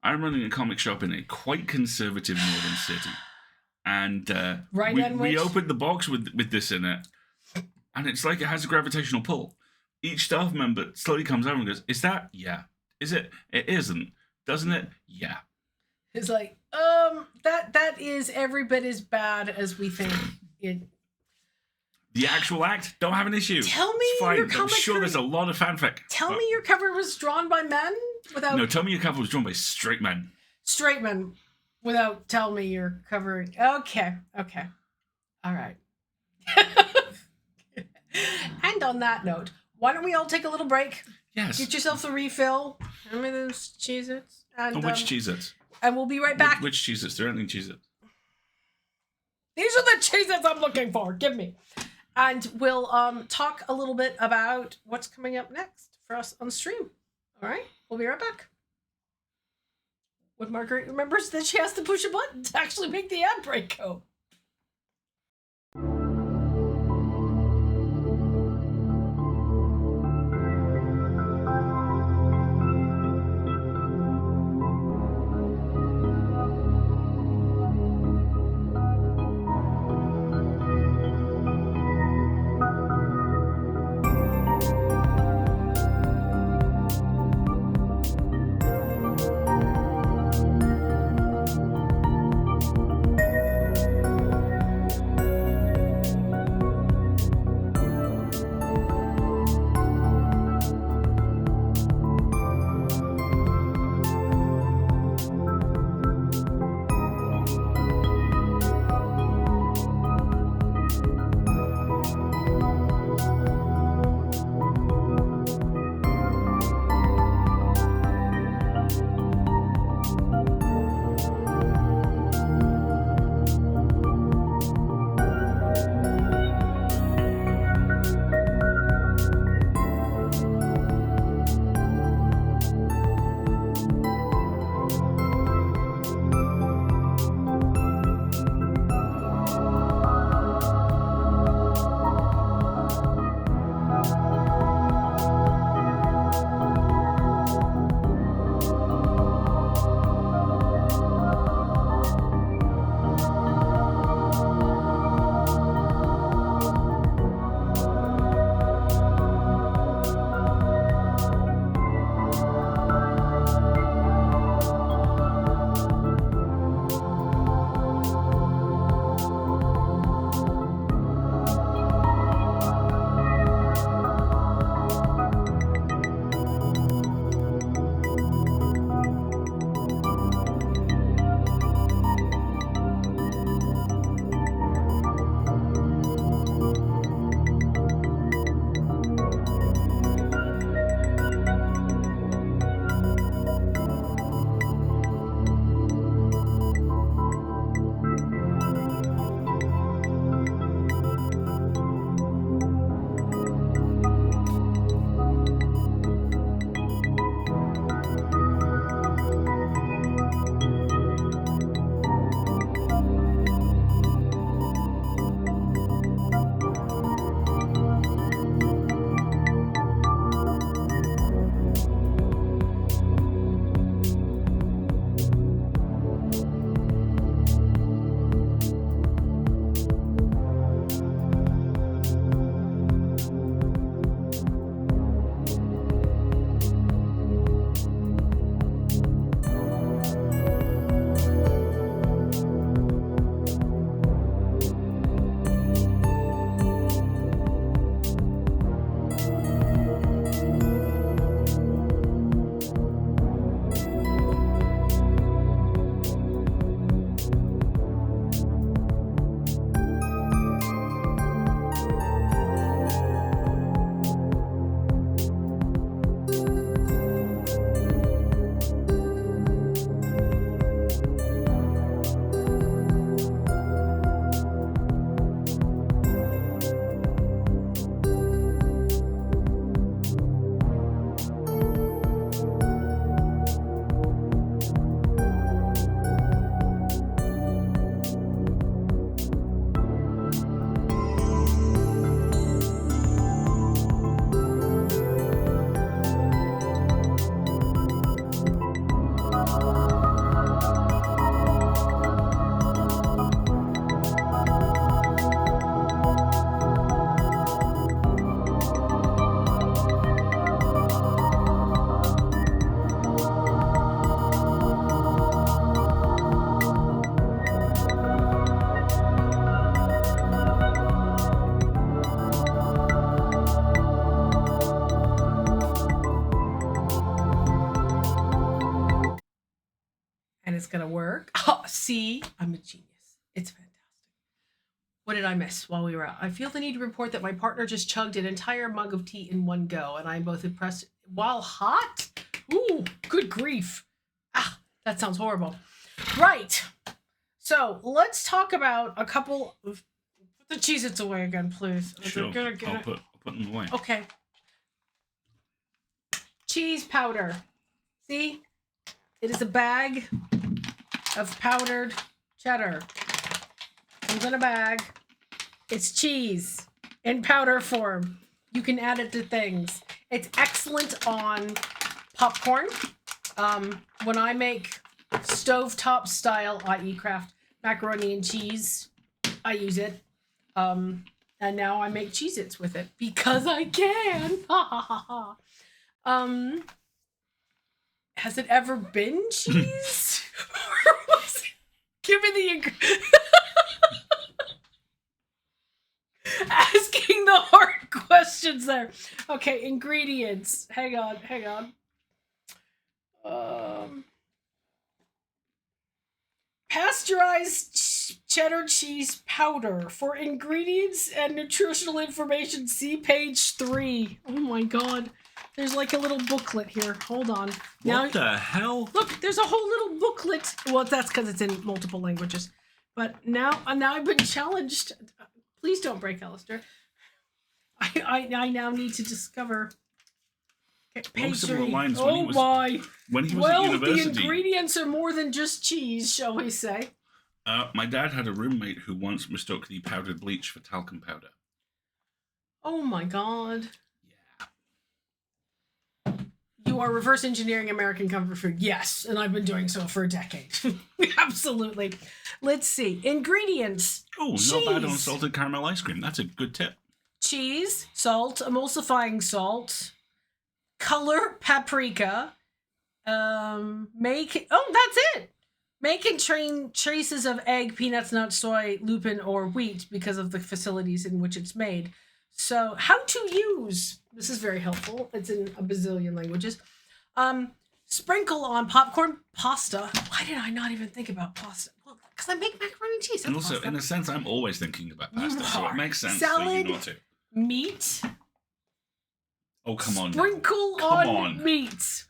I'm running a comic shop in a quite conservative northern city. And we opened the box with this in it. And it's like it has a gravitational pull. Each staff member slowly comes over and goes, is that? Yeah. Is it? It isn't. Doesn't it? Yeah. It's like, that is every bit as bad as we think it. The actual act, don't have an issue. Tell me it's fine. your I'm comic sure there's a lot of fanfic. Tell me your cover was drawn by men without. No, tell me your cover was drawn by straight men. Straight men, without tell me you're covering. Okay. All right. And on that note, why don't we all take a little break? Yes. Get yourself a refill. How many of those Cheez-Its? And, which Cheez-Its? And we'll be right back. Which Cheez-Its? There aren't any Cheez-Its. These are the Cheez-Its I'm looking for. Give me. And we'll talk a little bit about what's coming up next for us on stream. All right? We'll be right back. When Marguerite remembers that she has to push a button to actually make the ad break go. and it's gonna work. See, I'm a genius. It's fantastic. What did I miss while we were out? I feel the need to report that my partner just chugged an entire mug of tea in one go, and I'm both impressed while hot. Ooh, good grief. Ah, that sounds horrible. Right. So let's talk about a couple of. Put the Cheez-Its away again, please. Sure. I'll put them away. Okay. Cheese powder. See? It is a bag of powdered cheddar. Comes in a bag. It's cheese in powder form. You can add it to things. It's excellent on popcorn. When I make stovetop style, i.e. Kraft macaroni and cheese, I use it. And now I make Cheez-Its with it because I can. Ha ha ha ha. Has it ever been cheese? Or was it? Give me the asking the hard questions there. Okay, ingredients. Hang on. Pasteurized cheddar cheese powder. For ingredients and nutritional information, see page 3. Oh my god. There's like a little booklet here. Hold on. What the hell? Look, there's a whole little booklet. Well, that's because it's in multiple languages. But now I've been challenged. Please don't break, Alistair. I now need to discover. Page 3. Lines when he was at university. The ingredients are more than just cheese, shall we say. My dad had a roommate who once mistook the powdered bleach for talcum powder. Oh my god. You are reverse engineering American comfort food. Yes, and I've been doing so for a decade. Absolutely. Let's see. Ingredients. Oh, not bad on salted caramel ice cream. That's a good tip. Cheese, salt, emulsifying salt, color, paprika. That's it. Make and train traces of egg, peanuts, nuts, soy, lupin, or wheat because of the facilities in which it's made. So, how to use. This is very helpful. It's in a bazillion languages. Sprinkle on popcorn pasta. Why did I not even think about pasta? Well, because I make macaroni and cheese. And also, pasta. In a sense, I'm always thinking about pasta, so it makes sense Salad, for you not to. Meat. Oh, come on. Sprinkle on meat.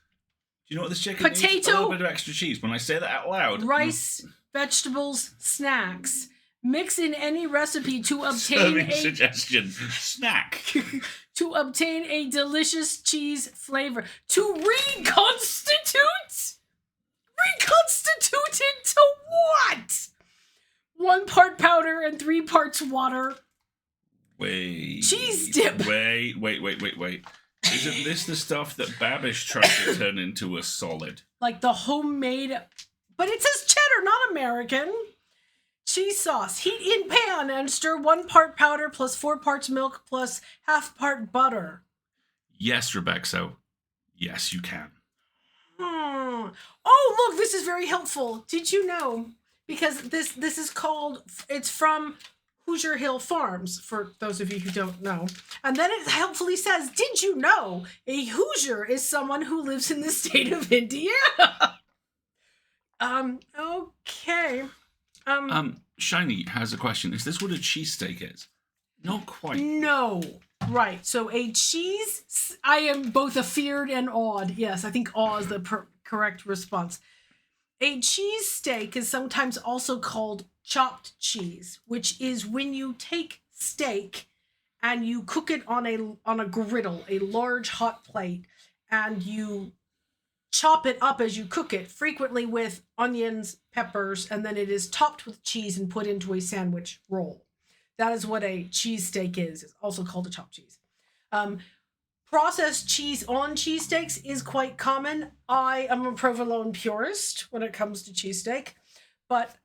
Do you know what this chicken needs? A little bit of extra cheese. When I say that out loud. Rice, vegetables, snacks. Mix in any recipe to obtain suggestion. Snack. To obtain a delicious cheese flavor. To reconstitute? Reconstitute into what? 1 part powder and 3 parts water. Wait. Cheese dip. Wait. Isn't this the stuff that Babish tried to turn into a solid? Like the homemade... But it says cheddar, not American. Cheese sauce. Heat in pan and stir 1 part powder plus 4 parts milk plus half part butter. Yes, Rebecca. Yes, you can. Oh, look, this is very helpful. Did you know? Because this is called, it's from Hoosier Hill Farms, for those of you who don't know. And then it helpfully says, did you know a Hoosier is someone who lives in the state of Indiana? Okay. Shiny has a question. Is this what a cheesesteak is? Not quite. No. Right. So a cheese, I am both afeared and awed. Yes, I think awe is the correct response. A cheese steak is sometimes also called chopped cheese, which is when you take steak and you cook it on a griddle, a large hot plate, and you chop it up as you cook it, frequently with onions, peppers, and then it is topped with cheese and put into a sandwich roll. That is what a cheesesteak is. It's also called a chopped cheese. Processed cheese on cheesesteaks is quite common. I am a provolone purist when it comes to cheesesteak, but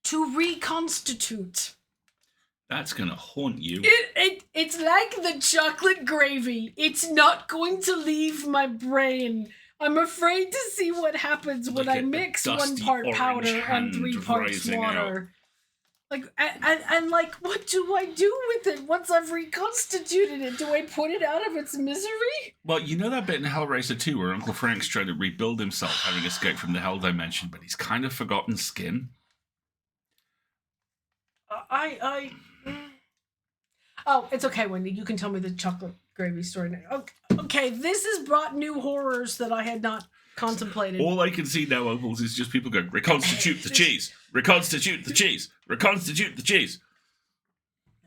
to reconstitute. That's going to haunt you. It's like the chocolate gravy. It's not going to leave my brain. I'm afraid to see what happens when I mix 1 part powder and 3 parts water. Like, and like, what do I do with it once I've reconstituted it? Do I put it out of its misery? Well, you know that bit in Hellraiser 2 where Uncle Frank's trying to rebuild himself, having escaped from the Hell Dimension, but he's kind of forgotten skin? Mm. Oh, it's okay, Wendy. You can tell me the chocolate gravy story now. Okay, this has brought new horrors that I had not contemplated. All I can see now, Opals, is just people going, reconstitute the cheese, reconstitute the cheese, reconstitute the cheese.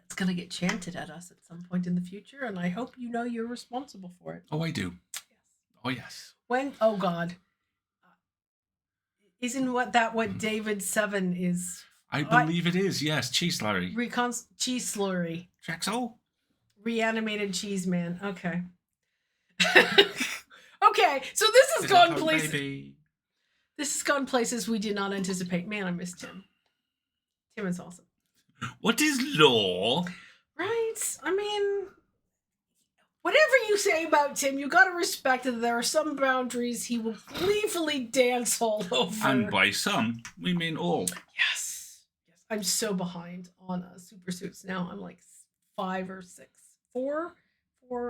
It's going to get chanted at us at some point in the future, and I hope you know you're responsible for it. Oh, I do. Yes. Oh, yes. When, oh God. Isn't what David 7 is? I believe it is, yes. Cheese slurry. Cheese slurry. Jaxo? Reanimated cheese man. Okay. Okay, so this has gone places. This has gone places we did not anticipate. Man, I miss Tim. Tim is awesome. What is law? Right. I mean, whatever you say about Tim, you gotta respect that there are some boundaries he will gleefully dance all over. And by some, we mean all. Yes. I'm so behind on Super Suits now. I'm like 5 or 6, 4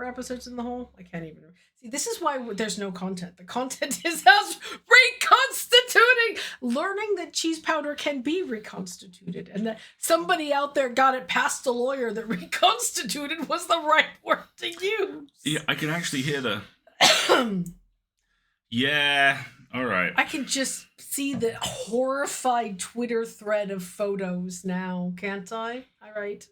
episodes in the whole. I can't even see. This is why there's no content. The content is us reconstituting, learning that cheese powder can be reconstituted, and that somebody out there got it past a lawyer that reconstituted was the right word to use. Yeah, I can actually hear the. Yeah. All right. I can just see the horrified Twitter thread of photos now, can't I? All right.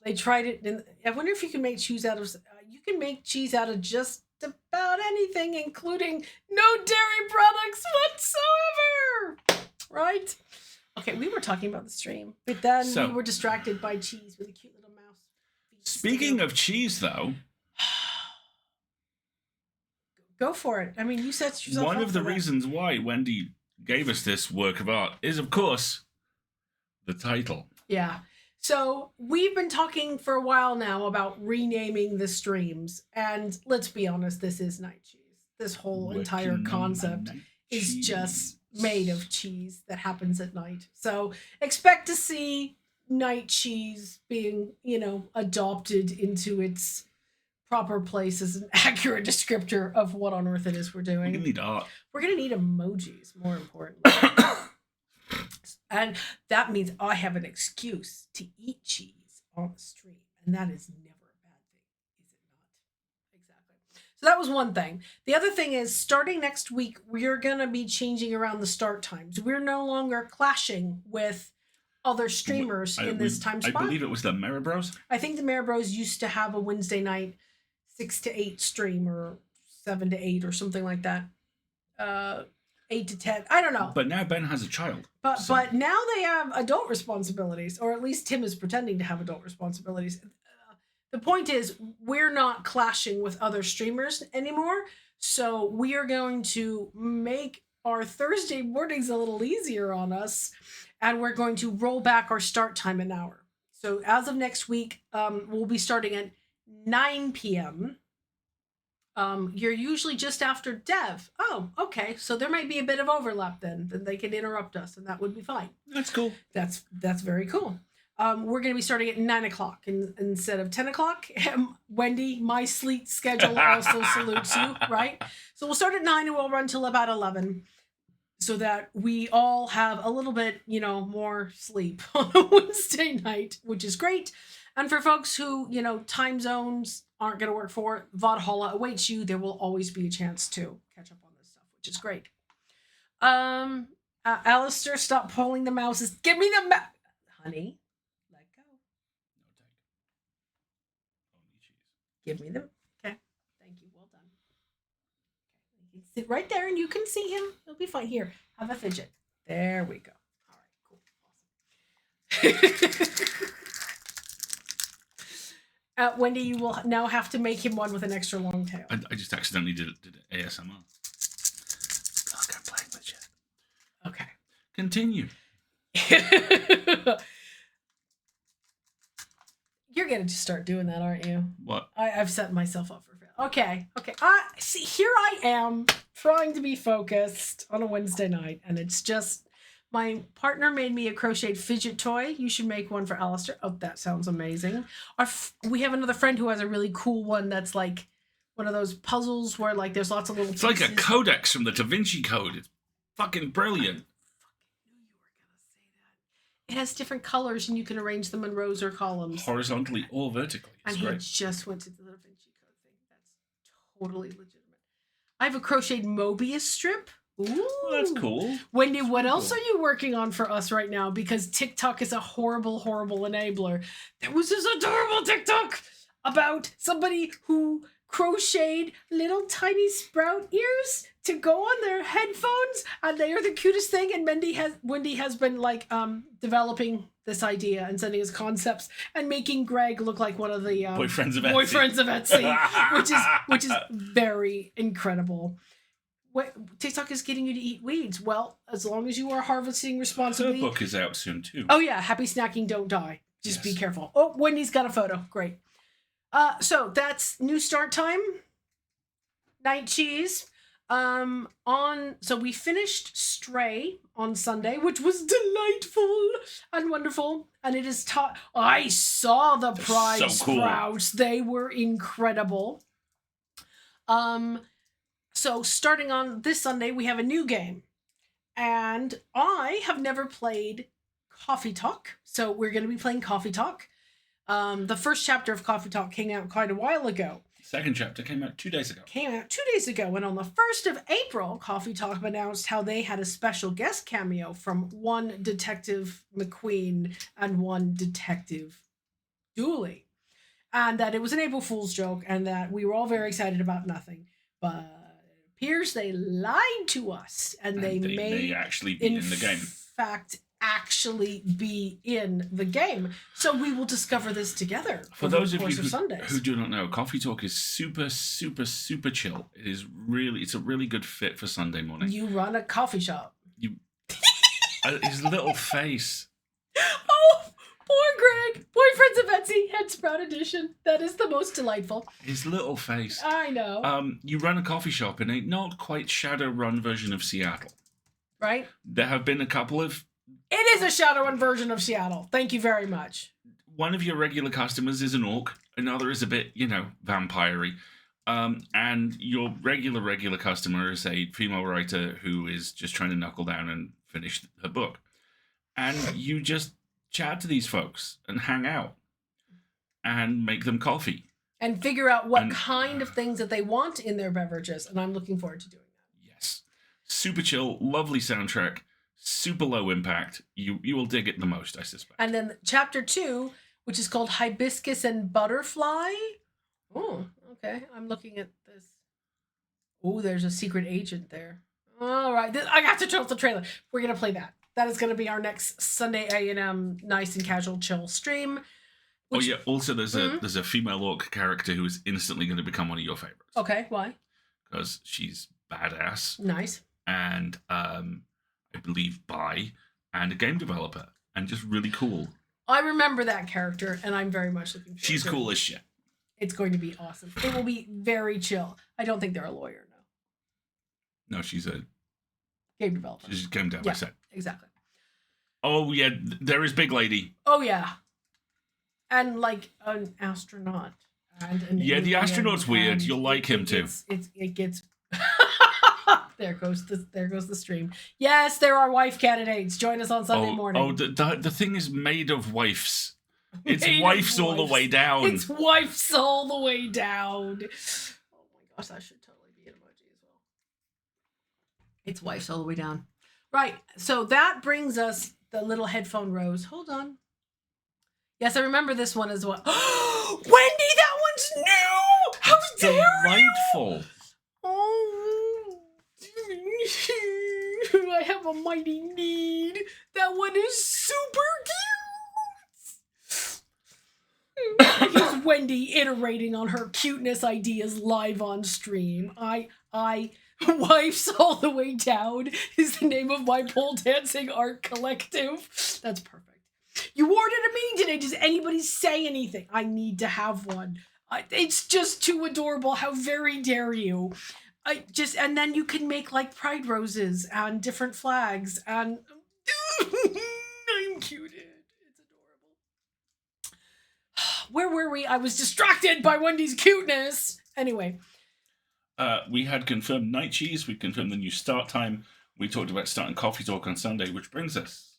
They tried it. I wonder if you can make cheese out of. You can make cheese out of just about anything, including no dairy products whatsoever. Right? Okay, we were talking about the stream, but then we were distracted by cheese with a cute little mouse. Speaking of cheese, though. Go for it. I mean, you set yourself up. One of the reasons why Wendy gave us this work of art is, of course, the title. Yeah. So we've been talking for a while now about renaming the streams. And let's be honest, this is night cheese. This whole entire concept is just made of cheese that happens at night. So expect to see night cheese being, adopted into its proper place as an accurate descriptor of what on earth it is we're doing. We're going to need art. We're going to need emojis, more importantly. And that means I have an excuse to eat cheese on the stream. And that is never a bad thing, is it not? Exactly. So that was one thing. The other thing is, starting next week, we're going to be changing around the start times. We're no longer clashing with other streamers in this time spot. I believe it was the Mirror Bros. I think the Mirror Bros used to have a Wednesday night 6 to 8 stream, or 7 to 8 or something like that. 8 to 10. I don't know. But now Ben has a child. But now they have adult responsibilities, or at least Tim is pretending to have adult responsibilities. The point is, we're not clashing with other streamers anymore. So we are going to make our Thursday mornings a little easier on us. And we're going to roll back our start time an hour. So as of next week, we'll be starting at 9 p.m. You're usually just after Dev. Oh, okay. So there might be a bit of overlap then. Then they can interrupt us, and that would be fine. That's cool. That's very cool. We're going to be starting at 9 o'clock instead of 10 o'clock. Wendy, my sleep schedule also salutes you, right? So we'll start at 9 and we'll run till about 11, so that we all have a little bit, more sleep on a Wednesday night, which is great. And for folks who, time zones aren't going to work for, VOD Holla awaits you. There will always be a chance to catch up on this stuff, which is great. Alistair, stop pulling the mouses. Give me the honey, let go. Give me them. Okay. Thank you. Well done. Okay. You can sit right there and you can see him. He'll be fine. Here, have a fidget. There we go. All right, cool. Awesome. Wendy, you will now have to make him one with an extra long tail. I just accidentally did ASMR. Look, I'm playing with shit. Okay. Continue. You're going to just start doing that, aren't you? What? I've set myself up for fail. Okay. See, here I am trying to be focused on a Wednesday night, and it's just My partner made me a crocheted fidget toy. You should make one for Alistair. Oh, that sounds amazing. We have another friend who has a really cool one that's like one of those puzzles where like there's lots of little It's pieces. like a codex from the Da Vinci Code. It's fucking brilliant. It has different colors and you can arrange them in rows or columns. Horizontally or vertically. It's and great. he just went to the Da Vinci Code thing. That's totally legitimate. I have a crocheted Mobius strip. Ooh. Well, that's cool. Wendy, what else are you working on for us right now? Because TikTok is a horrible, horrible enabler. There was this adorable TikTok about somebody who crocheted little tiny sprout ears to go on their headphones, and they are the cutest thing. And Wendy has been like developing this idea and sending us concepts and making Greg look like one of the boyfriends of Etsy, which is very incredible. TikTok is getting you to eat weeds. Well, as long as you are harvesting responsibly. Her book is out soon too. Oh yeah, happy snacking, don't die. Just be careful. Oh, Wendy's got a photo. Great. So that's new start time. Night cheese. So we finished Stray on Sunday, which was delightful and wonderful. And it is I saw the prize sprouts. They were incredible. So starting on this Sunday, we have a new game. And I have never played Coffee Talk. So we're going to be playing Coffee Talk. The first chapter of Coffee Talk came out quite a while ago. Second chapter came out 2 days ago. And on the 1st of April, Coffee Talk announced how they had a special guest cameo from one Detective McQueen and one Detective Dooley. And that it was an April Fool's joke and that we were all very excited about nothing. But it appears they lied to us and they may actually be in the game. In fact, actually be in the game. So we will discover this together. For those of you who do not know, Coffee Talk is super, super, super chill. It's a really good fit for Sunday morning. You run a coffee shop. His little face. Oh, poor Greg. Boyfriends of Etsy, Head Sprout Edition. That is the most delightful. His little face. I know. You run a coffee shop in a not quite Shadowrun version of Seattle. Right? There have been a couple of... It is a Shadowrun version of Seattle. Thank you very much. One of your regular customers is an orc. Another is a bit, vampire-y. And your regular customer is a female writer who is just trying to knuckle down and finish her book. And you just chat to these folks and hang out and make them coffee. And figure out what kind of things that they want in their beverages. And I'm looking forward to doing that. Yes. Super chill, lovely soundtrack. Super low impact. You will dig it the most, I suspect. And then chapter 2, which is called Hibiscus and Butterfly. Oh, okay. I'm looking at this. Oh, there's a secret agent there. All right. I got to show the trailer. We're going to play that. That is going to be our next Sunday A&M nice and casual chill stream. Which, also there's a female orc character who is instantly going to become one of your favorites. Okay, why? Because she's badass. Nice. And I believe bi, and a game developer, and just really cool. I remember that character, and I'm very much looking forward to it. She's cool as shit. It's going to be awesome. It will be very chill. I don't think they're a lawyer, no. No, she's a... game developer. She's a game dev, I said. Exactly. Oh, yeah, there is Big Lady. Oh, yeah. And, like, an astronaut. And the astronaut's weird. You'll like him, too. It gets... There goes the stream. Yes, there are wife candidates. Join us on Sunday morning. Oh, the thing is made of wifes. It's wifes all the way down. It's wifes all the way down. Oh my gosh, that should totally be an emoji as well. It's wifes all the way down. Right. So that brings us the little headphone rows. Hold on. Yes, I remember this one as well. Wendy, that one's new. How dare delightful. You? Oh, I have a mighty need. That one is super cute. Here's Wendy iterating on her cuteness ideas live on stream. Wifes All the Way Down is the name of my pole dancing art collective. That's perfect. You ordered a meeting today. Does anybody say anything? I need to have one. It's just too adorable. How very dare you? And then you can make like pride roses and different flags and I'm cuted. It's adorable. Where were we? I was distracted by Wendy's cuteness. Anyway. We had confirmed night cheese. We confirmed the new start time. We talked about starting Coffee Talk on Sunday, which brings us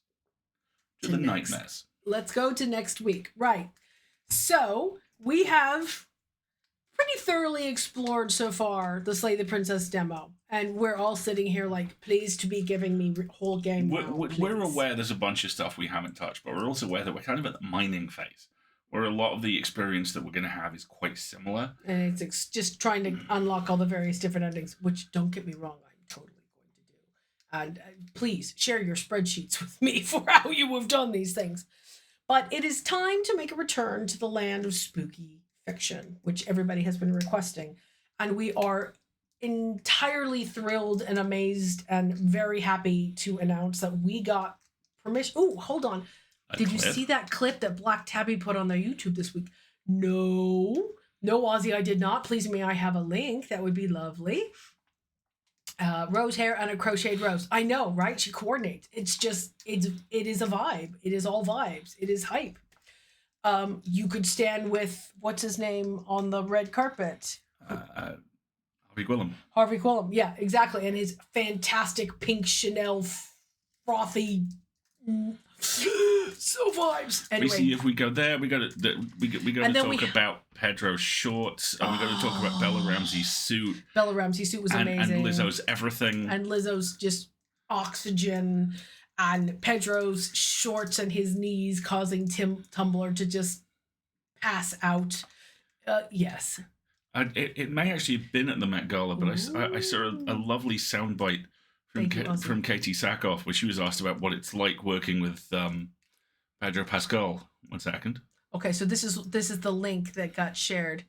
to the nightmares. Let's go to next week. Right. So we have pretty thoroughly explored so far the Slay the Princess demo. And we're all sitting here like, please to be giving me whole game now, We're aware there's a bunch of stuff we haven't touched, but we're also aware that we're kind of at the mining phase, where a lot of the experience that we're going to have is quite similar. And it's just trying to unlock all the various different endings, which, don't get me wrong, I'm totally going to do. And please share your spreadsheets with me for how you have done these things. But it is time to make a return to the land of spooky fiction, which everybody has been requesting. And we are entirely thrilled and amazed and very happy to announce that we got permission. Oh, hold on. Did you see that clip that Black Tabby put on their YouTube this week? No, Ozzy, I did not. Please may I have a link? That would be lovely. Rose hair and a crocheted rose. I know, right? She coordinates. It is a vibe. It is all vibes. It is hype. You could stand with, what's his name on the red carpet? Harvey Quillem. Yeah, exactly. And his fantastic pink Chanel frothy. So vibes. Anyway. We see if we go there, we got to talk about Pedro's shorts, and we got to talk about Bella Ramsey's suit. Bella Ramsey's suit was amazing. And Lizzo's everything. And Lizzo's just oxygen, and Pedro's shorts and his knees causing Tumblr to just pass out. Yes. It may actually have been at the Met Gala, but I saw a lovely soundbite from Katie Sackhoff, where she was asked about what it's like working with Pedro Pascal. 1 second. Okay, so this is the link that got shared.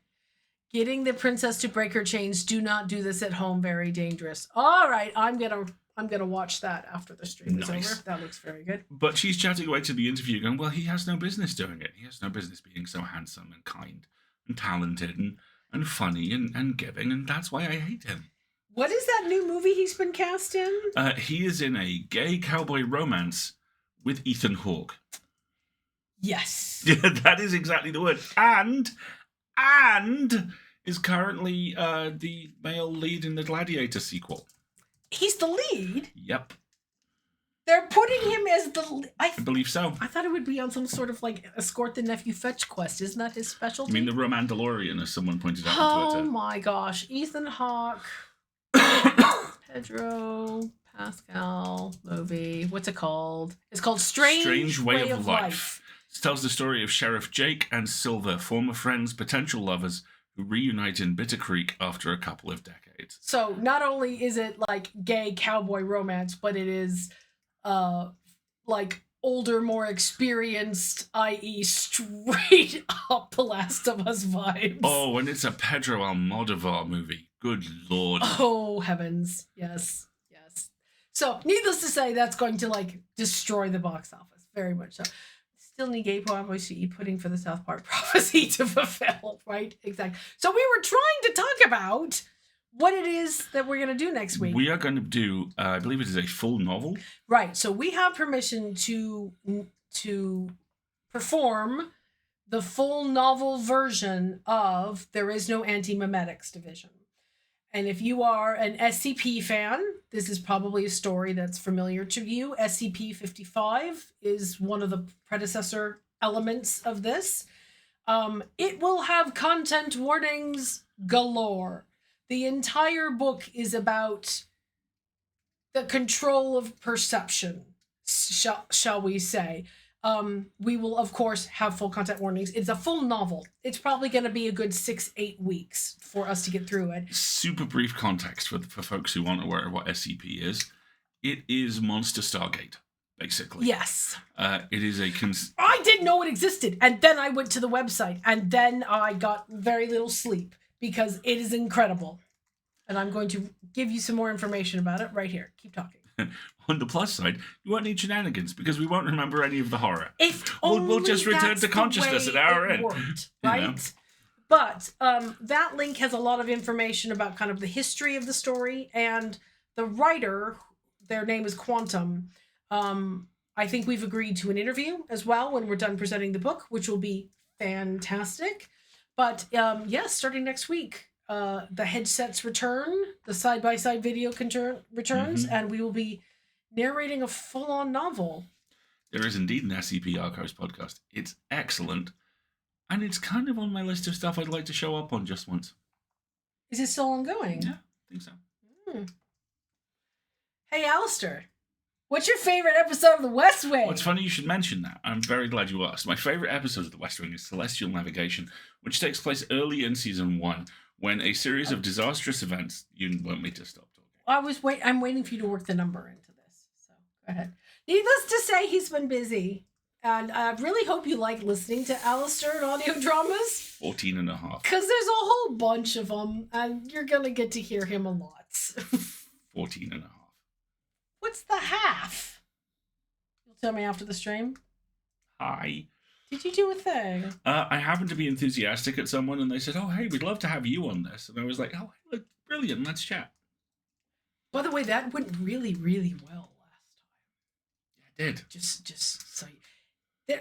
Getting the princess to break her chains. Do not do this at home. Very dangerous. All right, I'm gonna watch that after the stream is over. That looks very good. But she's chatting away to the interview, going, "Well, he has no business doing it. He has no business being so handsome and kind and talented and funny and giving, and that's why I hate him." What is that new movie he's been cast in? He is in a gay cowboy romance with Ethan Hawke. Yes. That is exactly the word. And is currently the male lead in the Gladiator sequel. He's the lead? Yep. They're putting him as the... I believe so. I thought it would be on some sort of like escort the nephew fetch quest. Isn't that his specialty? I mean the Romandalorian, as someone pointed out on Twitter. Oh my gosh. Ethan Hawke. Pedro Pascal movie. What's it called? It's called Strange Way of Life. It tells the story of Sheriff Jake and Silver, former friends, potential lovers, who reunite in Bitter Creek after a couple of decades. So not only is it like gay cowboy romance, but it is like older, more experienced, i.e. straight up Last of Us vibes. Oh, and it's a Pedro Almodovar movie. Good Lord. Oh, heavens. Yes. Yes. So, needless to say, that's going to, like, destroy the box office. Very much so. Still need gay boys to eat pudding for the South Park prophecy to fulfill, right? Exactly. So, we were trying to talk about what it is that we're going to do next week. We are going to do, I believe it is a full novel. Right. So, we have permission to perform the full novel version of There Is No Anti-Memetics Division. And if you are an SCP fan, this is probably a story that's familiar to you. SCP-55 is one of the predecessor elements of this. It will have content warnings galore. The entire book is about the control of perception, shall we say. We will, of course, have full content warnings. It's a full novel. It's probably going to be a good 6-8 weeks for us to get through it. Super brief context for folks who aren't aware of what SCP is. It is Monster Stargate, basically. Yes. It is a... I didn't know it existed. And then I went to the website. And then I got very little sleep because it is incredible. And I'm going to give you some more information about it right here. Keep talking. On the plus side, you won't need shenanigans because we won't remember any of the horror. If we'll just return to consciousness at our end. Worked, right? You know? But that link has a lot of information about kind of the history of the story, and the writer, their name is Quantum, I think we've agreed to an interview as well when we're done presenting the book, which will be fantastic. But yes, starting next week, the headsets return, the side-by-side video returns, and we will be narrating a full-on novel. There is indeed an SCP Archives podcast. It's excellent, and it's kind of on my list of stuff I'd like to show up on just once. Is it still ongoing? Yeah, I think so. Hey, Alistair, what's your favorite episode of The West Wing? Well, it's funny you should mention that. I'm very glad you asked. My favorite episode of The West Wing is Celestial Navigation, which takes place early in season 1, when a series of disastrous events. You want me to stop talking? I'm waiting for you to work the number into this. So go ahead. Needless to say, he's been busy. And I really hope you like listening to Alistair in audio dramas. 14 and a half. Because there's a whole bunch of them, and you're going to get to hear him a lot. 14 and a half. What's the half? You'll tell me after the stream. Hi. Did you do a thing? I happened to be enthusiastic at someone, and they said, "Oh, hey, we'd love to have you on this." And I was like, "Oh, look, brilliant, let's chat." By the way, that went really, really well last time. Yeah, it did. Just so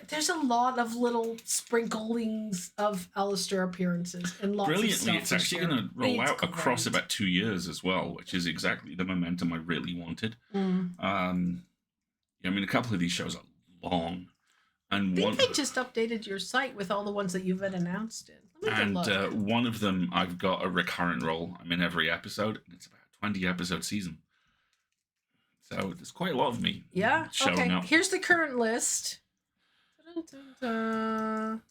there's a lot of little sprinklings of Alistair appearances and lots Brilliantly, of stuff. it's actually going to roll out across great. about 2 years as well, which is exactly the momentum I really wanted. I mean, a couple of these shows are long. And I think they just updated your site with all the ones that you've been announced in. Let me look. One of them, I've got a recurrent role. I'm in every episode, and it's about a 20-episode season. So there's quite a lot of me showing up. Here's the current list. Dun-dun-dun.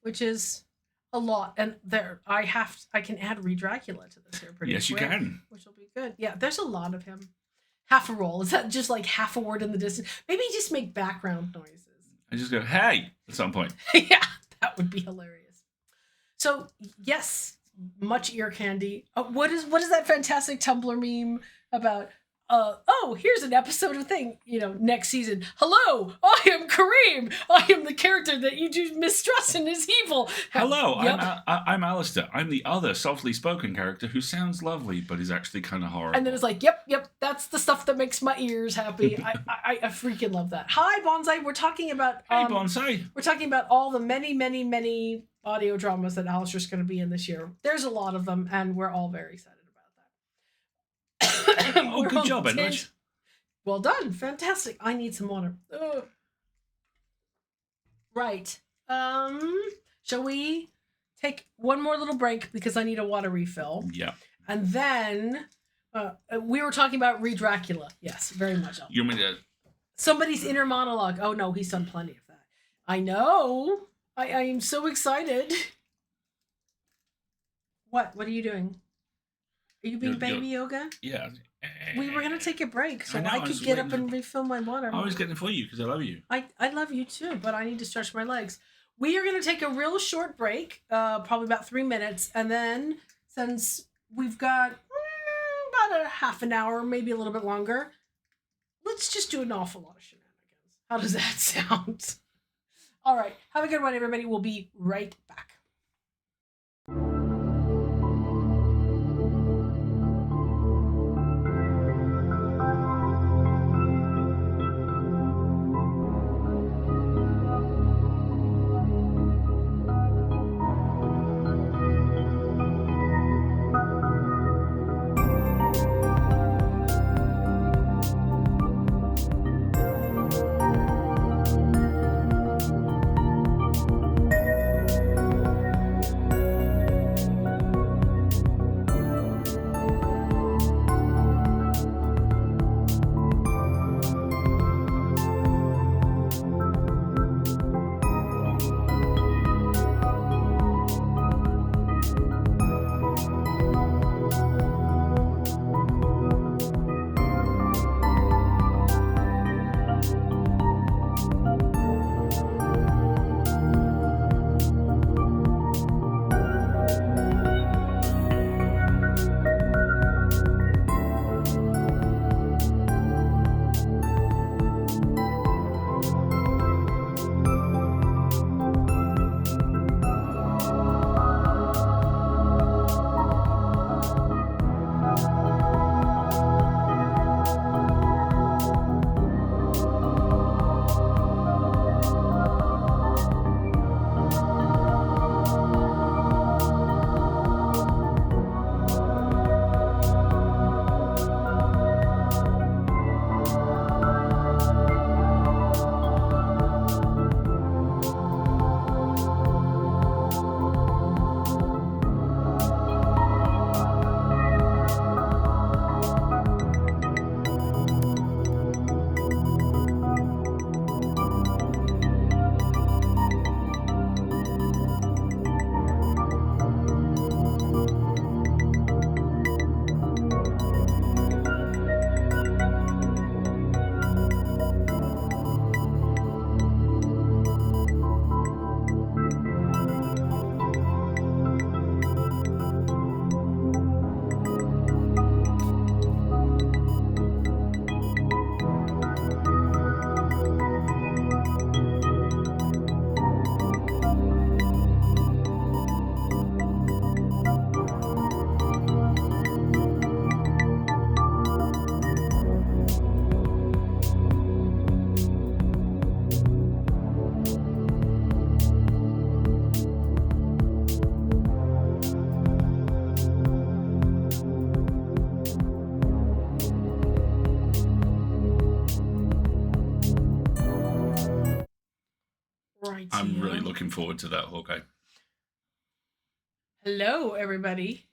Which is a lot. And there, I can add Reed Dracula to this here pretty quick. Yes, you can. Which will be good. Yeah, there's a lot of him. Half a roll. Is that just like half a word in the distance? Maybe just make background noises. I just go, "Hey," at some point. Yeah, that would be hilarious. So, yes, much ear candy. What is that fantastic Tumblr meme about? Here's an episode of thing, next season. Hello, I am Kareem. I am the character that you do mistrust and is evil. Hello, Yep. I'm Alistair. I'm the other softly spoken character who sounds lovely, but is actually kind of horrible. And then it's like, yep, that's the stuff that makes my ears happy. I freaking love that. Hi, Bonsai. We're talking about... Hey, Bonsai. We're talking about all the many, many, many audio dramas that Alistair's going to be in this year. There's a lot of them, and we're all very excited. Oh, good job, Edward. Well done. Fantastic. I need some water. Ugh. Right. Shall we take one more little break because I need a water refill? Yeah. And then we were talking about Reed Dracula. Yes, very much. You mean to... Somebody's inner monologue. Oh, no, he's done plenty of that. I know. I am so excited. What are you doing? Are you being baby yoga? Yeah. We were going to take a break so I could get get up and refill my water. I was getting for you because I love you. I love you too, but I need to stretch my legs. We are going to take a real short break, probably about 3 minutes. And then since we've got about a half an hour, maybe a little bit longer, let's just do an awful lot of shenanigans. How does that sound? All right. Have a good one, everybody. We'll be right back. right. I'm really looking forward to that, Hawkeye. Hello, everybody.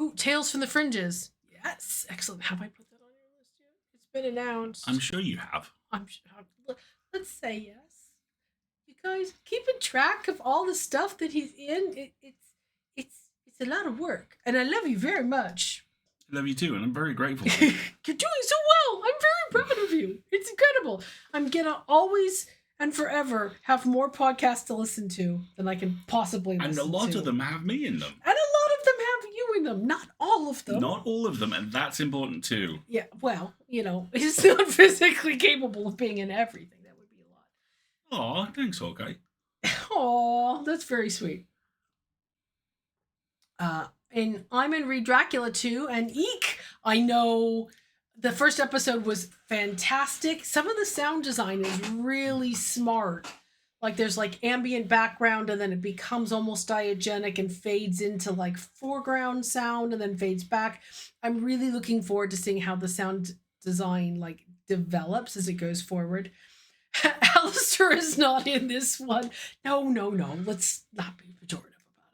Ooh, Tales from the Fringes. Yes, excellent. Have I put that on your list yet? It's been announced. I'm sure you have. I'm sure. Let's say yes. You guys keeping track of all the stuff that he's in. It's a lot of work, and I love you very much. I love you too, and I'm very grateful. You're doing so well. I'm very proud of you. It's incredible. I'm gonna always and forever have more podcasts to listen to than I can possibly listen to. And a lot of them have me in them. And a lot of them have you in them. Not all of them. Not all of them, and that's important too. Yeah, well, he's not physically capable of being in everything. That would be a lot. Aw, thanks, Hawkeye. Aw, that's very sweet. And I'm in Read Dracula 2, and eek! I know the first episode was fantastic. Some of the sound design is really smart. Like there's like ambient background, and then it becomes almost diegetic and fades into like foreground sound and then fades back. I'm really looking forward to seeing how the sound design like develops as it goes forward. Alistair is not in this one. No. Let's not be pejorative about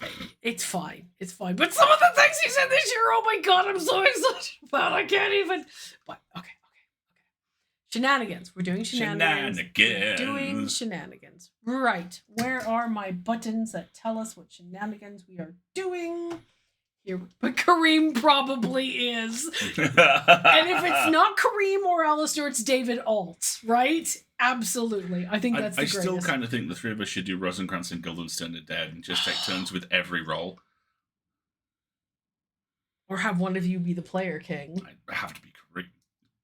it. It's fine. But some of the things he said this year, oh my god, I'm so excited about. I can't even. But okay. Shenanigans. We're doing shenanigans. Shenanigans. Doing shenanigans. Right. Where are my buttons that tell us what shenanigans we are doing? Here, but Kareem probably is. And if it's not Kareem or Alistair, it's David Alt, right? Absolutely. I think that's the greatest. I still kind of think the three of us should do Rosencrantz and Guildenstern are Dead and just take turns with every role. Or have one of you be the player king. I have to be Kareem.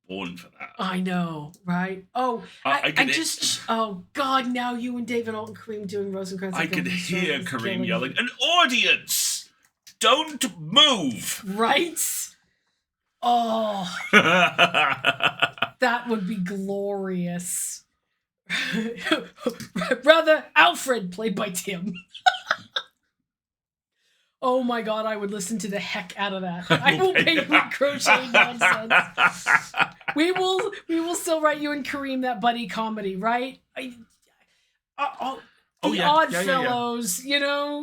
Born for that. I know, right? Oh, oh God, now you and David Alt and Kareem doing Rosencrantz and I Guildenstern. could hear Kareem yelling, "An audience! Don't move!" Right? Oh. That would be glorious. Brother Alfred, played by Tim. Oh my god, I would listen to the heck out of that. I will pay you with crocheting nonsense. We will still write you and Kareem that buddy comedy, right? Odd Fellows,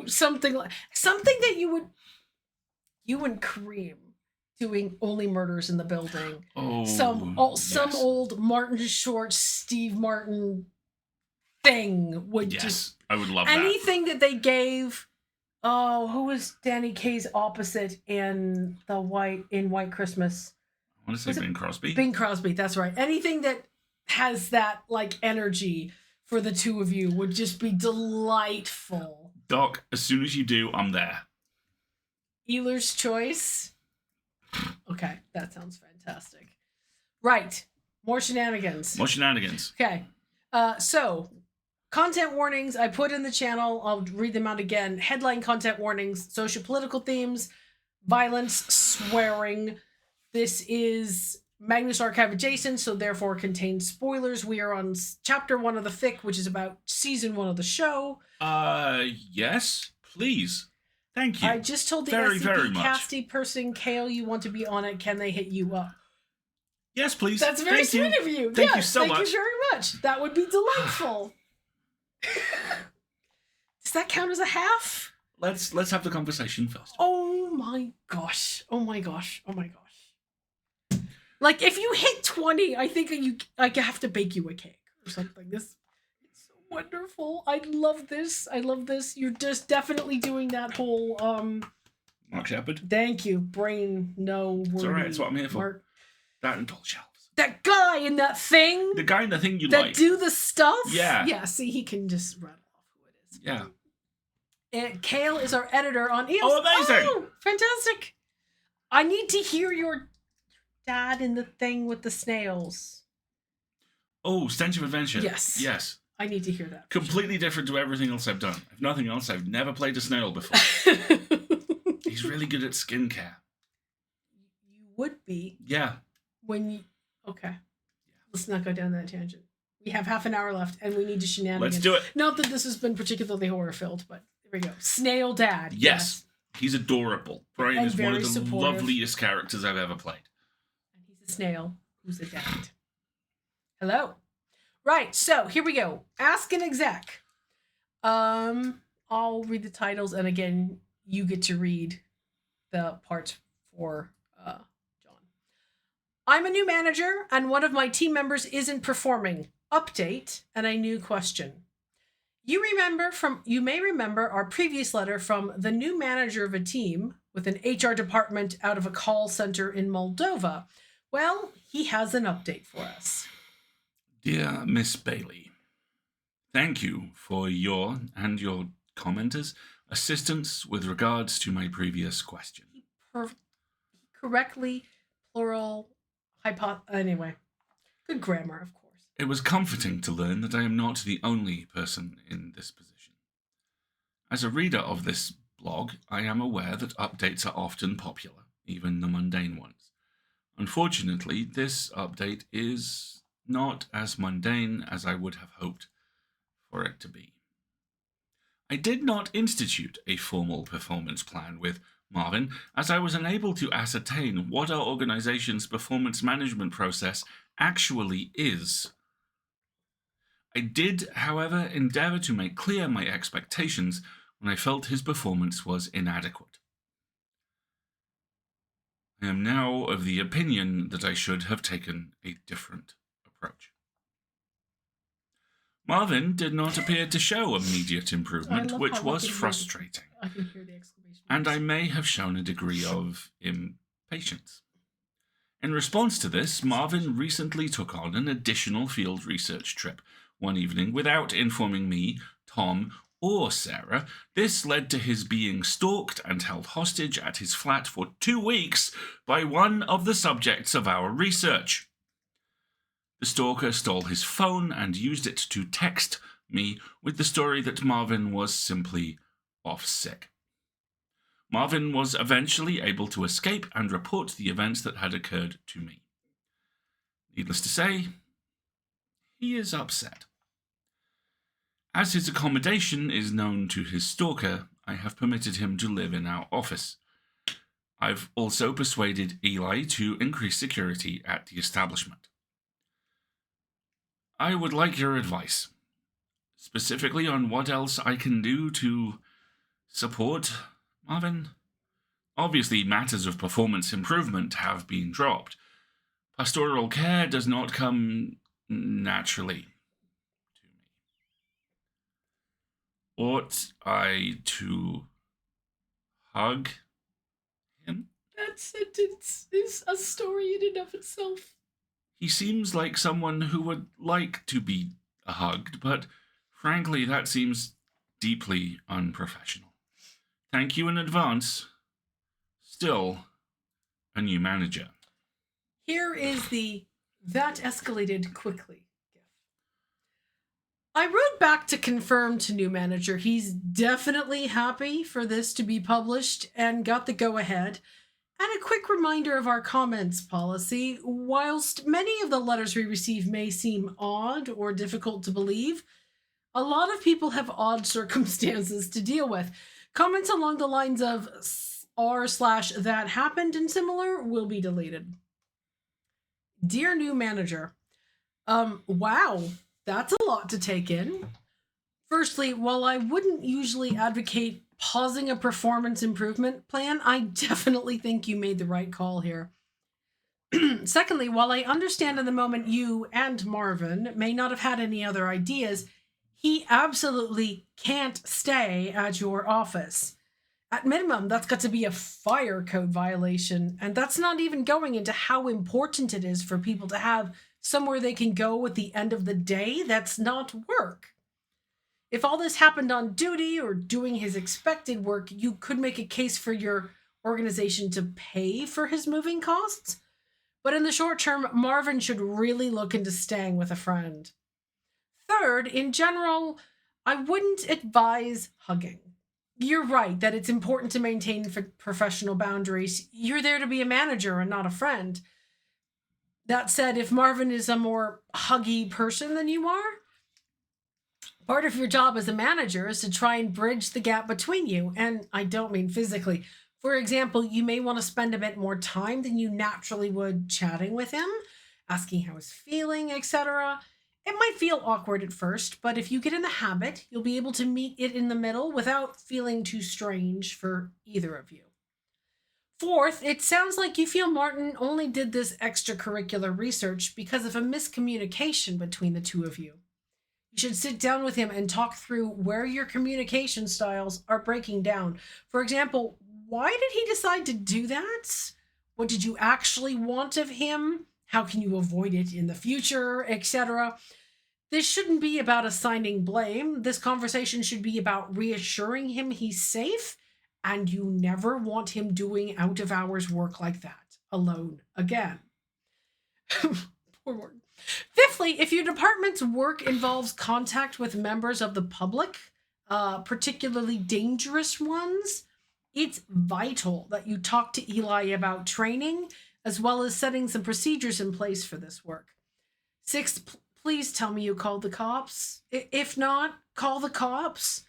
something that you and Kareem doing Only Murders in the Building. Oh, some old Martin Short, Steve Martin thing would just. I would love anything that they gave. Oh, who was Danny Kaye's opposite in White Christmas? I want to say Bing Crosby. Bing Crosby, that's right. Anything that has that like energy for the two of you would just be delightful. Doc, as soon as you do, I'm there. Ealer's Choice. Okay, that sounds fantastic. Right, more shenanigans. Okay, so content warnings I put in the channel. I'll read them out again. Headline content warnings: socio-political themes, violence, swearing. This is Magnus Archive adjacent, so therefore contains spoilers. We are on chapter 1 of the fic, which is about season 1 of the show. Yes, please. Thank you. I just told the SCP casty person, Kale, you want to be on it. Can they hit you up? Yes, please. That's very sweet of you. Thank you so much. Thank you very much. That would be delightful. Does that count as a half? Let's have the conversation first. Oh my gosh. Like if you hit 20, I think I have to bake you a cake or something. This it's so wonderful. I love this. You're just definitely doing that whole Mark Shepard. Thank you. Brain no word. It's alright, it's what I'm here for. That and tall shelves. That guy in that thing. The guy in the thing you that like. do the stuff. Yeah. Yeah. See, he can just rattle off who it is. Yeah. And Kale is our editor on Eels. Oh, amazing! Oh, fantastic! I need to hear your dad in the thing with the snails. Oh, Stench of Adventure. Yes. I need to hear that. Completely different to everything else I've done. If nothing else, I've never played a snail before. He's really good at skincare. You would be. Yeah. Okay. Let's not go down that tangent. We have half an hour left, and we need to shenanigans. Let's do it. Not that this has been particularly horror-filled, but there we go. Snail Dad. Yes. He's adorable. Brian And is one of the supportive. loveliest characters I've ever played. And he's a snail who's a dad. Hello. Right, so here we go. Ask an exec. I'll read the titles, and again, you get to read the parts for John. I'm a new manager, and one of my team members isn't performing. Update and a new question. You may remember our previous letter from the new manager of a team with an HR department out of a call center in Moldova. Well, he has an update for us. Dear Miss Bailey, thank you for your and your commenters' assistance with regards to my previous question. Correctly, plural, anyway, good grammar, of course. It was comforting to learn that I am not the only person in this position. As a reader of this blog, I am aware that updates are often popular, even the mundane ones. Unfortunately, this update is not as mundane as I would have hoped for it to be. I did not institute a formal performance plan with Marvin, as I was unable to ascertain what our organization's performance management process actually is. I did, however, endeavor to make clear my expectations when I felt his performance was inadequate. I am now of the opinion that I should have taken a different approach. Marvin did not appear to show immediate improvement, which was frustrating, I can hear the exclamation. and I may have shown a degree of impatience. In response to this, Marvin recently took on an additional field research trip one evening without informing me, Tom, or Sarah. This led to his being stalked and held hostage at his flat for 2 weeks by one of the subjects of our research. The stalker stole his phone and used it to text me with the story that Marvin was simply off sick. Marvin was eventually able to escape and report the events that had occurred to me. Needless to say, he is upset. As his accommodation is known to his stalker, I have permitted him to live in our office. I've also persuaded Eli to increase security at the establishment. I would like your advice, specifically on what else I can do to support Marvin. Obviously, matters of performance improvement have been dropped. Pastoral care does not come naturally to me. Ought I to hug him? That sentence is a story in and of itself. He seems like someone who would like to be hugged, but frankly, that seems deeply unprofessional. Thank you in advance. Still, a new manager. Here is the "that escalated quickly" gif. I wrote back to confirm to new manager he's definitely happy for this to be published and got the go-ahead. And a quick reminder of our comments policy. Whilst many of the letters we receive may seem odd or difficult to believe, a lot of people have odd circumstances to deal with. Comments along the lines of r/that happened and similar will be deleted. Dear new manager, wow, that's a lot to take in. Firstly, while I wouldn't usually advocate pausing a performance improvement plan, I definitely think you made the right call here. Secondly, while I understand in the moment you and Marvin may not have had any other ideas, he absolutely can't stay at your office. At minimum, that's got to be a fire code violation, and that's not even going into how important it is for people to have somewhere they can go at the end of the day that's not work. If all this happened on duty or doing his expected work, you could make a case for your organization to pay for his moving costs. But in the short term, Marvin should really look into staying with a friend. Third, in general, I wouldn't advise hugging. You're right that it's important to maintain professional boundaries. You're there to be a manager and not a friend. That said, if Marvin is a more huggy person than you are, part of your job as a manager is to try and bridge the gap between you, and I don't mean physically. For example, you may want to spend a bit more time than you naturally would chatting with him, asking how he's feeling, etc. It might feel awkward at first, but if you get in the habit, you'll be able to meet it in the middle without feeling too strange for either of you. Fourth, it sounds like you feel Martin only did this extracurricular research because of a miscommunication between the two of you. You should sit down with him and talk through where your communication styles are breaking down. For example, why did he decide to do that? What did you actually want of him? How can you avoid it in the future, etc.? This shouldn't be about assigning blame. This conversation should be about reassuring him he's safe, and you never want him doing out of hours work like that alone again. Poor Morton. Fifthly, if your department's work involves contact with members of the public, particularly dangerous ones, it's vital that you talk to Eli about training as well as setting some procedures in place for this work. Sixth, please tell me you called the cops. If not, call the cops.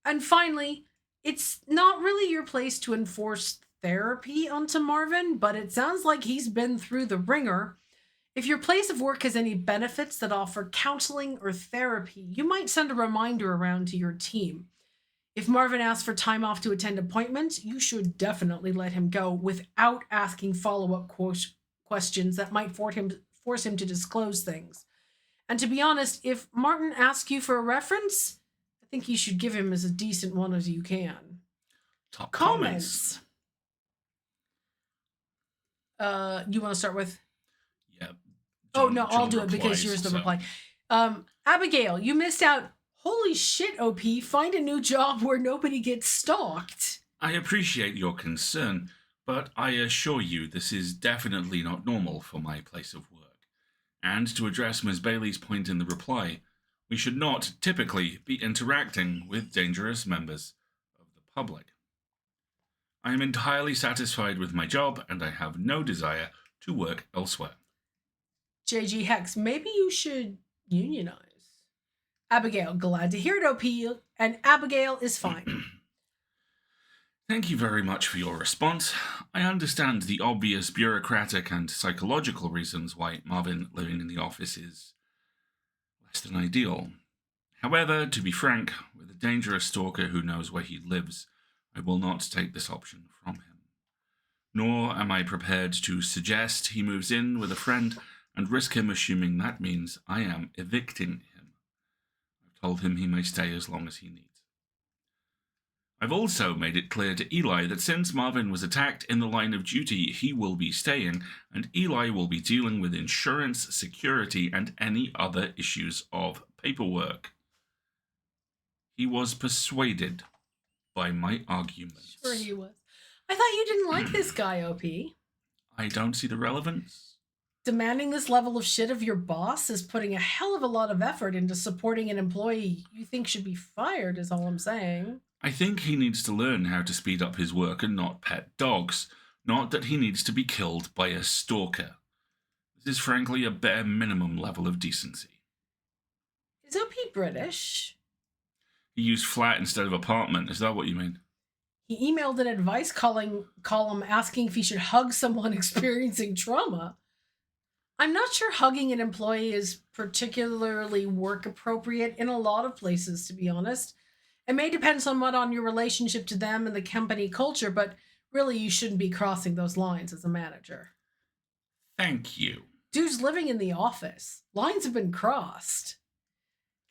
And finally, it's not really your place to enforce therapy onto Marvin, but it sounds like he's been through the ringer. If your place of work has any benefits that offer counseling or therapy, you might send a reminder around to your team. If Marvin asks for time off to attend appointments, you should definitely let him go without asking follow-up questions that might force him to disclose things. And to be honest, if Martin asks you for a reference, I think you should give him as a decent one as you can. Top Comments. You want to start with? Yeah. I'll do it because yours the reply. Abigail, you missed out. Holy shit, OP, find a new job where nobody gets stalked. I appreciate your concern, but I assure you this is definitely not normal for my place of work. And to address Ms. Bailey's point in the reply, we should not typically be interacting with dangerous members of the public. I am entirely satisfied with my job and I have no desire to work elsewhere. JG Hex, maybe you should unionize. Abigail, glad to hear it, OP, and Abigail is fine. Thank you very much for your response. I understand the obvious bureaucratic and psychological reasons why Marvin living in the office is less than ideal. However, to be frank, with a dangerous stalker who knows where he lives, I will not take this option from him. Nor am I prepared to suggest he moves in with a friend and risk him assuming that means I am evicting him. I've told him he may stay as long as he needs. I've also made it clear to Eli that since Marvin was attacked in the line of duty, he will be staying, and Eli will be dealing with insurance, security, and any other issues of paperwork. He was persuaded by my arguments. Sure he was. I thought you didn't like this guy, OP. I don't see the relevance. Demanding this level of shit of your boss is putting a hell of a lot of effort into supporting an employee you think should be fired, is all I'm saying. I think he needs to learn how to speed up his work and not pet dogs, not that he needs to be killed by a stalker. This is frankly a bare minimum level of decency. Is OP British? He used flat instead of apartment, is that what you mean? He emailed an advice column asking if he should hug someone experiencing trauma. I'm not sure hugging an employee is particularly work appropriate in a lot of places, to be honest. It may depend somewhat on your relationship to them and the company culture, but really you shouldn't be crossing those lines as a manager. Thank you. Dude's living in the office. Lines have been crossed.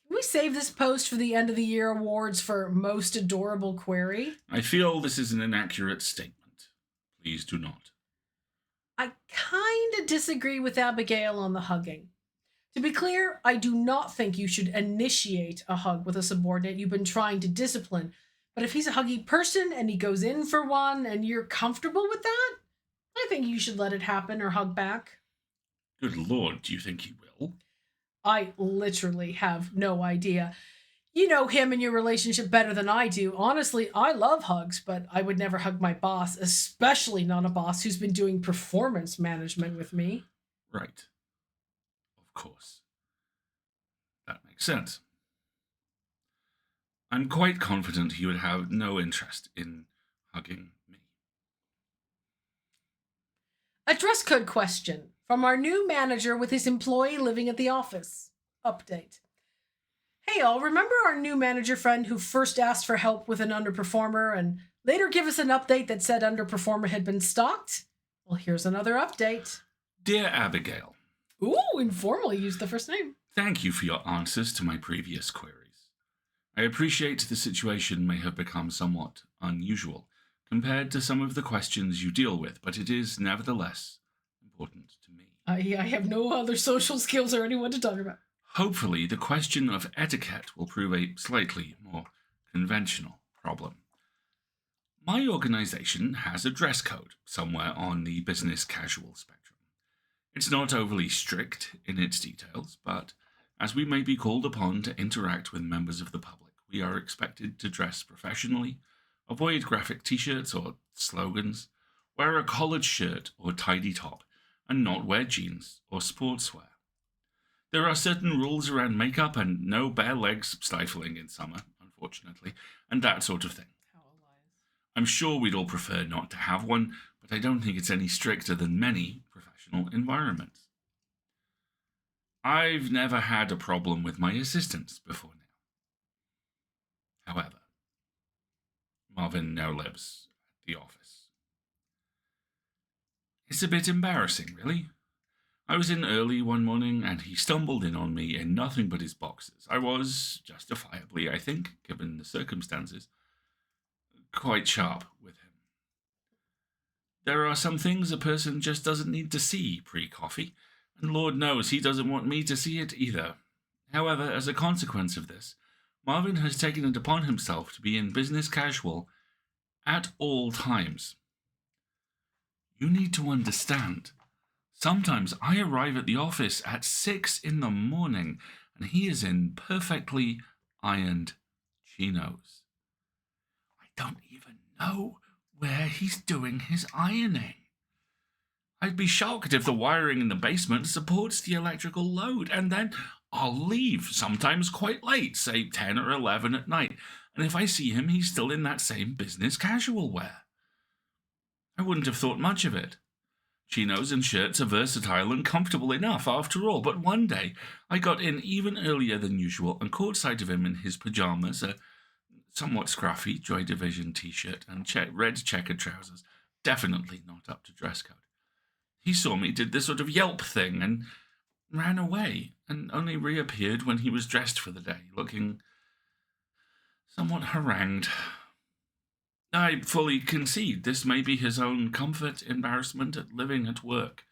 Can we save this post for the end of the year awards for most adorable query? I feel this is an inaccurate statement. Please do not. I kind of disagree with Abigail on the hugging. To be clear, I do not think you should initiate a hug with a subordinate you've been trying to discipline. But if he's a huggy person and he goes in for one and you're comfortable with that, I think you should let it happen or hug back. Good Lord, do you think he will? I literally have no idea. You know him and your relationship better than I do. Honestly, I love hugs, but I would never hug my boss, especially not a boss who's been doing performance management with me. Right. Of course. That makes sense. I'm quite confident he would have no interest in hugging me. A dress code question from our new manager with his employee living at the office. update. Hey all, remember our new manager friend who first asked for help with an underperformer and later gave us an update that said underperformer had been stalked? Well, here's another update. Dear Abigail, Ooh, informally used the first name. thank you for your answers to my previous queries. I appreciate the situation may have become somewhat unusual compared to some of the questions you deal with, but it is nevertheless important to me. I have no other social skills or anyone to talk about. Hopefully, the question of etiquette will prove a slightly more conventional problem. My organization has a dress code somewhere on the business casual spectrum. It's not overly strict in its details, but as we may be called upon to interact with members of the public, we are expected to dress professionally, avoid graphic t-shirts or slogans, wear a collared shirt or tidy top, and not wear jeans or sportswear. There are certain rules around makeup and no bare legs stifling in summer, unfortunately, and that sort of thing. I'm sure we'd all prefer not to have one, but I don't think it's any stricter than many professional environments. I've never had a problem with my assistants before now. However, Marvin now lives at the office. It's a bit embarrassing, really. I was in early one morning and he stumbled in on me in nothing but his boxers. I was, justifiably, I think, given the circumstances, quite sharp with him. There are some things a person just doesn't need to see pre-coffee, and Lord knows he doesn't want me to see it either. However, as a consequence of this, Marvin has taken it upon himself to be in business casual at all times. You need to understand. Sometimes I arrive at the office at 6 in the morning and he is in perfectly ironed chinos. I don't even know where he's doing his ironing. I'd be shocked if the wiring in the basement supports the electrical load, and then I'll leave, sometimes quite late, say 10 or 11 at night, and if I see him, he's still in that same business casual wear. I wouldn't have thought much of it. Chinos and shirts are versatile and comfortable enough, after all, but one day I got in even earlier than usual and caught sight of him in his pyjamas, a somewhat scruffy Joy Division t-shirt and red checkered trousers, definitely not up to dress code. He saw me, did this sort of yelp thing, and ran away, and only reappeared when he was dressed for the day, looking somewhat harangued. I fully concede this may be his own comfort, embarrassment at living at work.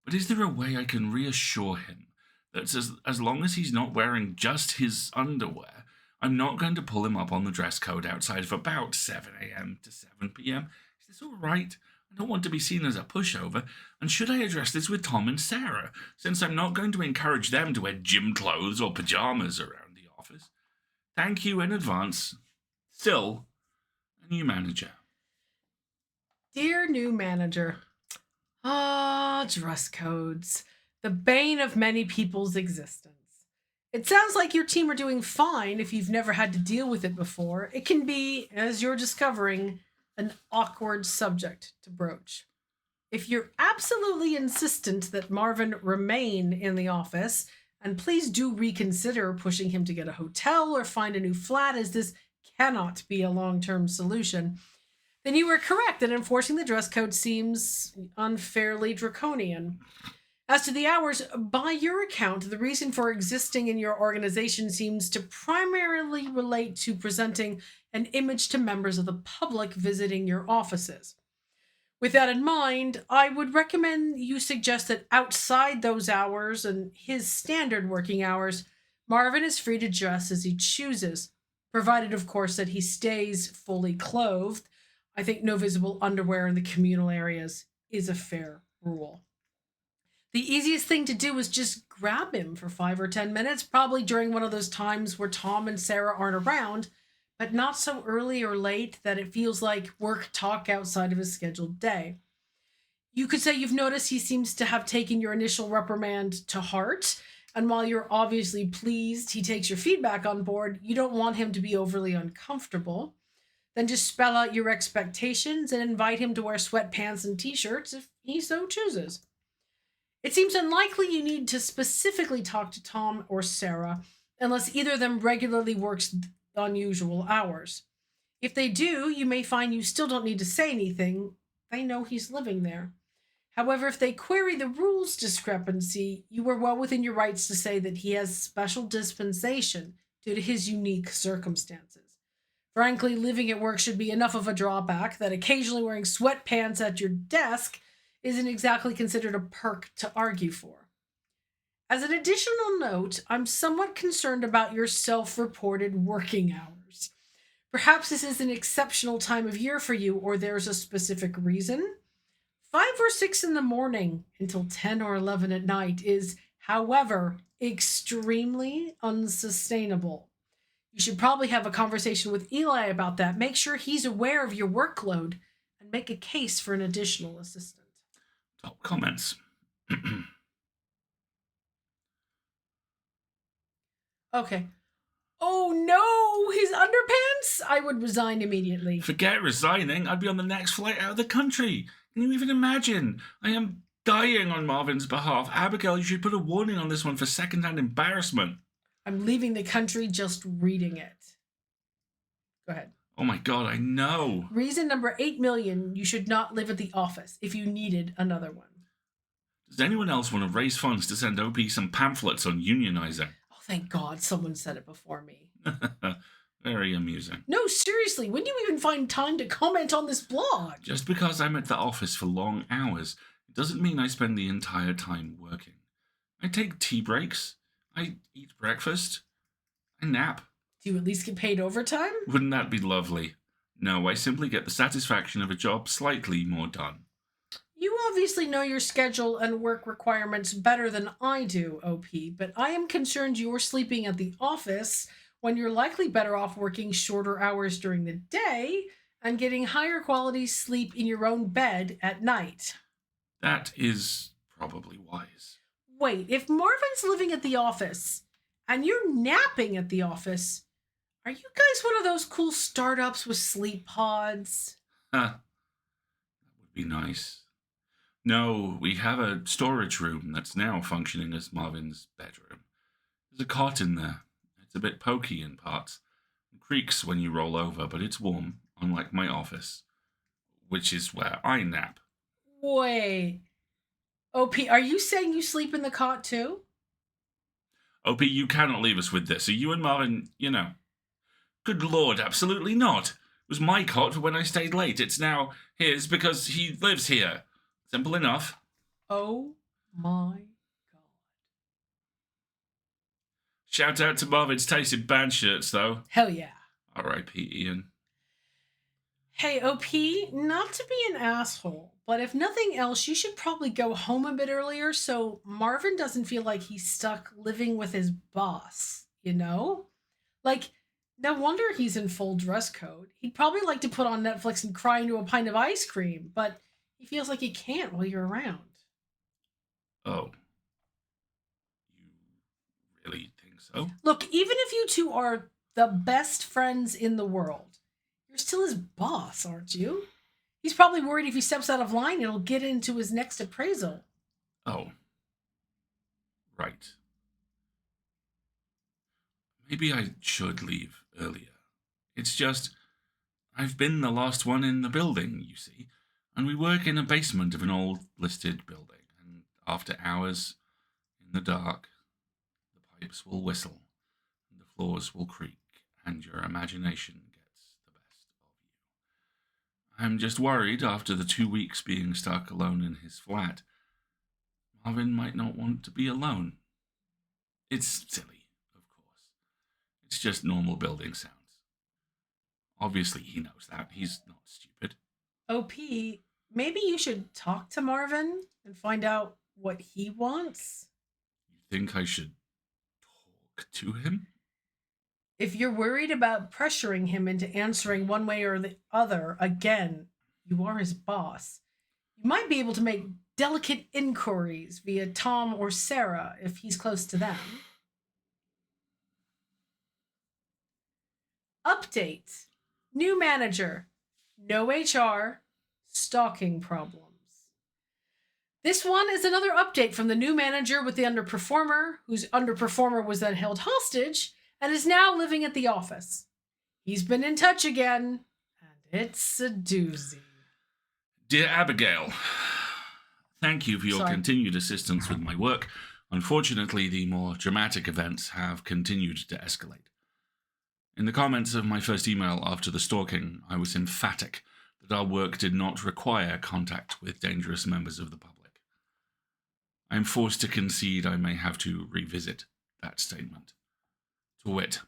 But is there a way I can reassure him that as long as he's not wearing just his underwear, I'm not going to pull him up on the dress code outside of about 7 a.m. to 7 p.m.? Is this all right? I don't want to be seen as a pushover, and should I address this with Tom and Sarah, since I'm not going to encourage them to wear gym clothes or pajamas around the office? Thank you in advance. Still, a new manager. Dear new manager. Dress codes. The bane of many people's existence. It sounds like your team are doing fine if you've never had to deal with it before. It can be, as you're discovering, an awkward subject to broach. If you're absolutely insistent that Marvin remain in the office, and please do reconsider pushing him to get a hotel or find a new flat, as this cannot be a long-term solution, then you were correct that enforcing the dress code seems unfairly draconian. As to the hours, by your account, the reason for existing in your organization seems to primarily relate to presenting an image to members of the public visiting your offices. With that in mind, I would recommend you suggest that outside those hours and his standard working hours, Marvin is free to dress as he chooses, provided, of course, that he stays fully clothed. I think no visible underwear in the communal areas is a fair rule. The easiest thing to do is just grab him for 5 or 10 minutes, probably during one of those times where Tom and Sarah aren't around, but not so early or late that it feels like work talk outside of his scheduled day. You could say you've noticed he seems to have taken your initial reprimand to heart, and while you're obviously pleased he takes your feedback on board, you don't want him to be overly uncomfortable. Then just spell out your expectations and invite him to wear sweatpants and t-shirts if he so chooses. It seems unlikely you need to specifically talk to Tom or Sarah unless either of them regularly works unusual hours. If they do, you may find you still don't need to say anything. They know he's living there. However, if they query the rules discrepancy, you are well within your rights to say that he has special dispensation due to his unique circumstances. Frankly, living at work should be enough of a drawback that occasionally wearing sweatpants at your desk isn't exactly considered a perk to argue for. As an additional note, I'm somewhat concerned about your self reported working hours. Perhaps this is an exceptional time of year for you, or there's a specific reason. 5 or 6 in the morning until 10 or 11 at night is, however, extremely unsustainable. You should probably have a conversation with Eli about that. Make sure he's aware of your workload and make a case for an additional assistant. Top comments. Okay. Oh no, his underpants? I would resign immediately. Forget resigning. I'd be on the next flight out of the country. Can you even imagine? I am dying on Marvin's behalf. Abigail, you should put a warning on this one for secondhand embarrassment. I'm leaving the country just reading it. Go ahead. Oh my god, I know. Reason number 8 million, you should not live at the office if you needed another one. Does anyone else want to raise funds to send OP some pamphlets on unionizing? Oh, thank God someone said it before me. Very amusing. No, seriously, when do you even find time to comment on this blog? Just because I'm at the office for long hours, it doesn't mean I spend the entire time working. I take tea breaks. I eat breakfast. I nap. Do you at least get paid overtime? Wouldn't that be lovely? No, I simply get the satisfaction of a job slightly more done. You obviously know your schedule and work requirements better than I do, OP, but I am concerned you're sleeping at the office when you're likely better off working shorter hours during the day and getting higher quality sleep in your own bed at night. That is probably wise. Wait, if Marvin's living at the office and you're napping at the office, are you guys one of those cool startups with sleep pods? Huh. That would be nice. No, we have a storage room that's now functioning as Marvin's bedroom. There's a cot in there. It's a bit pokey in parts. It creaks when you roll over, but it's warm, unlike my office, which is where I nap. Wait. OP, are you saying you sleep in the cot too? OP, you cannot leave us with this. Are you and Marvin, Good lord, absolutely not. It was my cot for when I stayed late. It's now his because he lives here. Simple enough. Oh my God. Shout out to Marvin's tasted band shirts, though. Hell yeah. R.I.P. Ian. Hey, OP, not to be an asshole, but if nothing else, you should probably go home a bit earlier so Marvin doesn't feel like he's stuck living with his boss, you know? Like, no wonder he's in full dress code. He'd probably like to put on Netflix and cry into a pint of ice cream, but he feels like he can't while you're around. Oh. You really think so? Look, even if you two are the best friends in the world, you're still his boss, aren't you? He's probably worried if he steps out of line, it'll get into his next appraisal. Oh. Right. Maybe I should leave earlier. It's just, I've been the last one in the building, you see, and we work in a basement of an old listed building, and after hours, in the dark, the pipes will whistle, and the floors will creak, and your imagination gets the best of you. I'm just worried after the 2 weeks being stuck alone in his flat, Marvin might not want to be alone. It's silly, of course. It's just normal building sounds. Obviously, he knows that. He's not stupid. OP, maybe you should talk to Marvin and find out what he wants. You think I should talk to him? If you're worried about pressuring him into answering one way or the other, again, you are his boss. You might be able to make delicate inquiries via Tom or Sarah if he's close to them. Update. New manager. No HR. Stalking problems. This one is another update from the new manager with the underperformer, whose underperformer was then held hostage and is now living at the office. He's been in touch again, and it's a doozy. Dear Abigail, thank you for your Sorry. continued assistance with my work. Unfortunately, the more dramatic events have continued to escalate. In the comments of my first email after the stalking, I was emphatic that our work did not require contact with dangerous members of the public. I am forced to concede I may have to revisit that statement. To wit,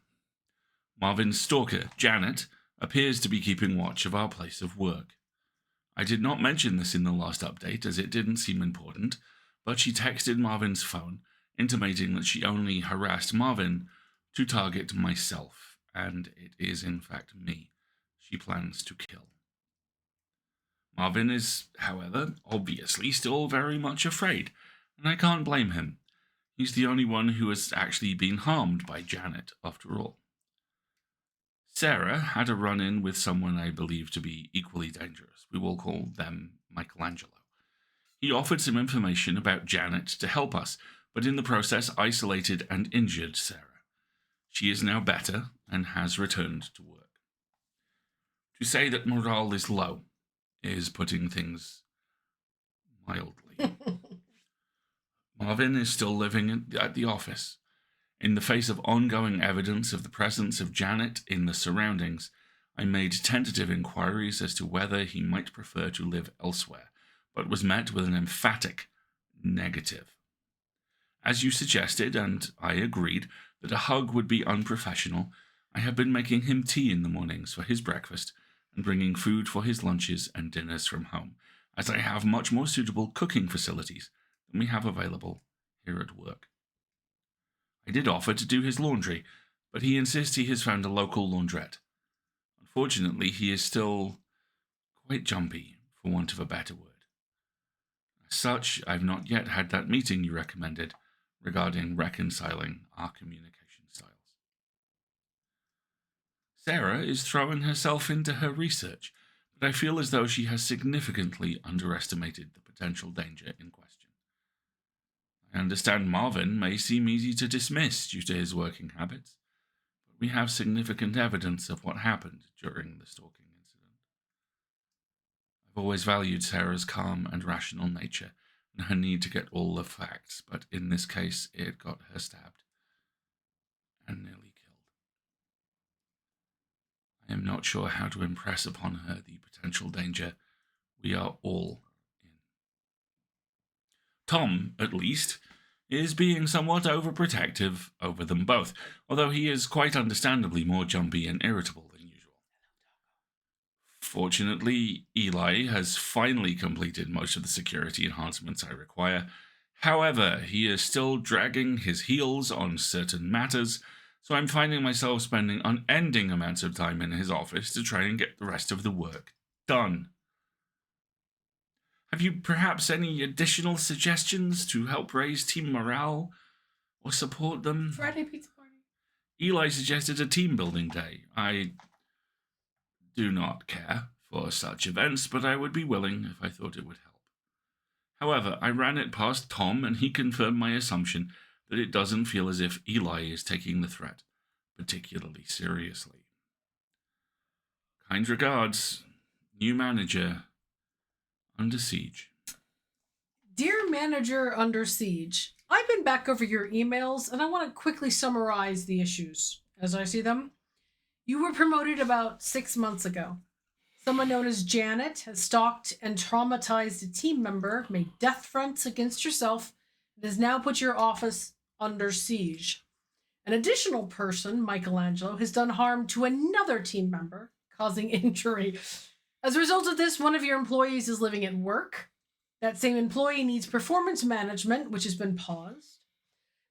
Marvin's stalker, Janet, appears to be keeping watch of our place of work. I did not mention this in the last update as it didn't seem important, but she texted Marvin's phone, intimating that she only harassed Marvin to target myself, and it is in fact me she plans to kill. Marvin is, however, obviously still very much afraid, and I can't blame him. He's the only one who has actually been harmed by Janet, after all. Sarah had a run-in with someone I believe to be equally dangerous. We will call them Michelangelo. He offered some information about Janet to help us, but in the process isolated and injured Sarah. She is now better and has returned to work. To say that morale is low is putting things mildly. Marvin is still living at the office. In the face of ongoing evidence of the presence of Janet in the surroundings, I made tentative inquiries as to whether he might prefer to live elsewhere, but was met with an emphatic negative. As you suggested, and I agreed, that a hug would be unprofessional, I have been making him tea in the mornings for his breakfast and bringing food for his lunches and dinners from home, as I have much more suitable cooking facilities than we have available here at work. I did offer to do his laundry, but he insists he has found a local laundrette. Unfortunately, he is still quite jumpy, for want of a better word. As such, I've not yet had that meeting you recommended regarding reconciling our communication styles. Sarah is throwing herself into her research, but I feel as though she has significantly underestimated the potential danger in question. I understand Marvin may seem easy to dismiss due to his working habits, but we have significant evidence of what happened during the stalking incident. I've always valued Sarah's calm and rational nature and her need to get all the facts, but in this case, it got her stabbed and nearly killed. I am not sure how to impress upon her the potential danger we are all in. Tom, at least, is being somewhat overprotective over them both, although he is quite understandably more jumpy and irritable than usual. Fortunately, Eli has finally completed most of the security enhancements I require. However, he is still dragging his heels on certain matters, so I'm finding myself spending unending amounts of time in his office to try and get the rest of the work done. Have you perhaps any additional suggestions to help raise team morale or support them? Friday pizza party. Eli suggested a team building day. I do not care for such events, but I would be willing if I thought it would help. However, I ran it past Tom, and he confirmed my assumption that it doesn't feel as if Eli is taking the threat particularly seriously. Kind regards, new manager, under siege. Dear Manager Under Siege, I've been back over your emails and I want to quickly summarize the issues as I see them. You were promoted about 6 months ago. Someone known as Janet has stalked and traumatized a team member, made death threats against yourself, and has now put your office under siege. An additional person, Michelangelo, has done harm to another team member, causing injury. As a result of this, one of your employees is living at work. That same employee needs performance management, which has been paused.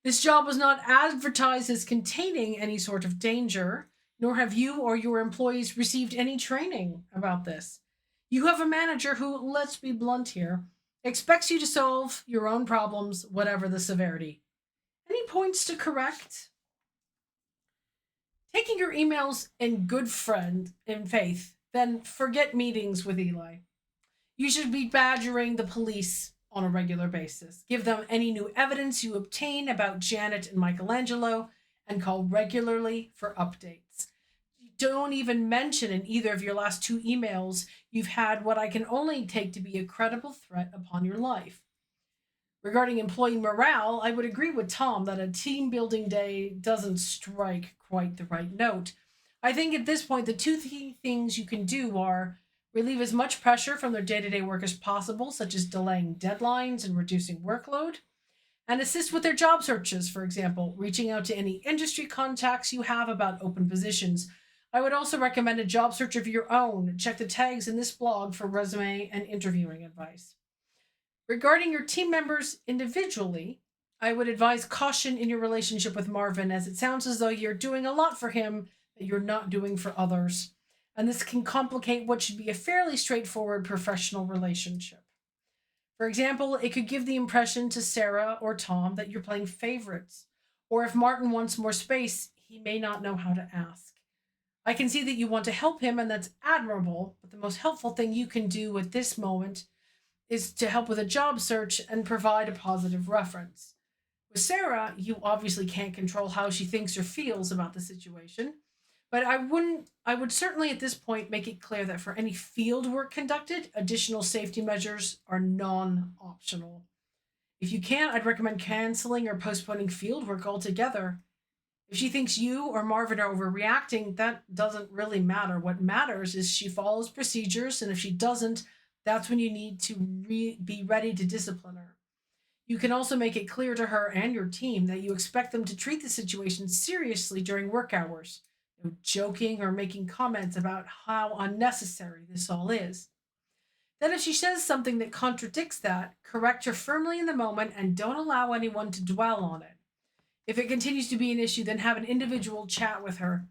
This job was not advertised as containing any sort of danger, nor have you or your employees received any training about this. You have a manager who, let's be blunt here, expects you to solve your own problems, whatever the severity. Any points to correct? Taking your emails in good friend in faith, then forget meetings with Eli. You should be badgering the police on a regular basis. Give them any new evidence you obtain about Janet and Michelangelo and call regularly for updates. Don't even mention in either of your last two emails you've had what I can only take to be a credible threat upon your life. Regarding employee morale, I would agree with Tom that a team building day doesn't strike quite the right note. I think at this point, the two key things you can do are relieve as much pressure from their day to day work as possible, such as delaying deadlines and reducing workload, and assist with their job searches, for example, reaching out to any industry contacts you have about open positions. I would also recommend a job search of your own. Check the tags in this blog for resume and interviewing advice. Regarding your team members individually, I would advise caution in your relationship with Marvin, as it sounds as though you're doing a lot for him that you're not doing for others. And this can complicate what should be a fairly straightforward professional relationship. For example, it could give the impression to Sarah or Tom that you're playing favorites, or if Martin wants more space, he may not know how to ask. I can see that you want to help him, and that's admirable, but the most helpful thing you can do at this moment is to help with a job search and provide a positive reference. With Sarah, you obviously can't control how she thinks or feels about the situation, but I would certainly at this point make it clear that for any field work conducted, additional safety measures are non-optional. If you can't, I'd recommend canceling or postponing field work altogether. If she thinks you or Marvin are overreacting, that doesn't really matter. What matters is she follows procedures, and if she doesn't, that's when you need to be ready to discipline her. You can also make it clear to her and your team that you expect them to treat the situation seriously during work hours, no joking or making comments about how unnecessary this all is. Then, if she says something that contradicts that, correct her firmly in the moment and don't allow anyone to dwell on it. If it continues to be an issue, then have an individual chat with her.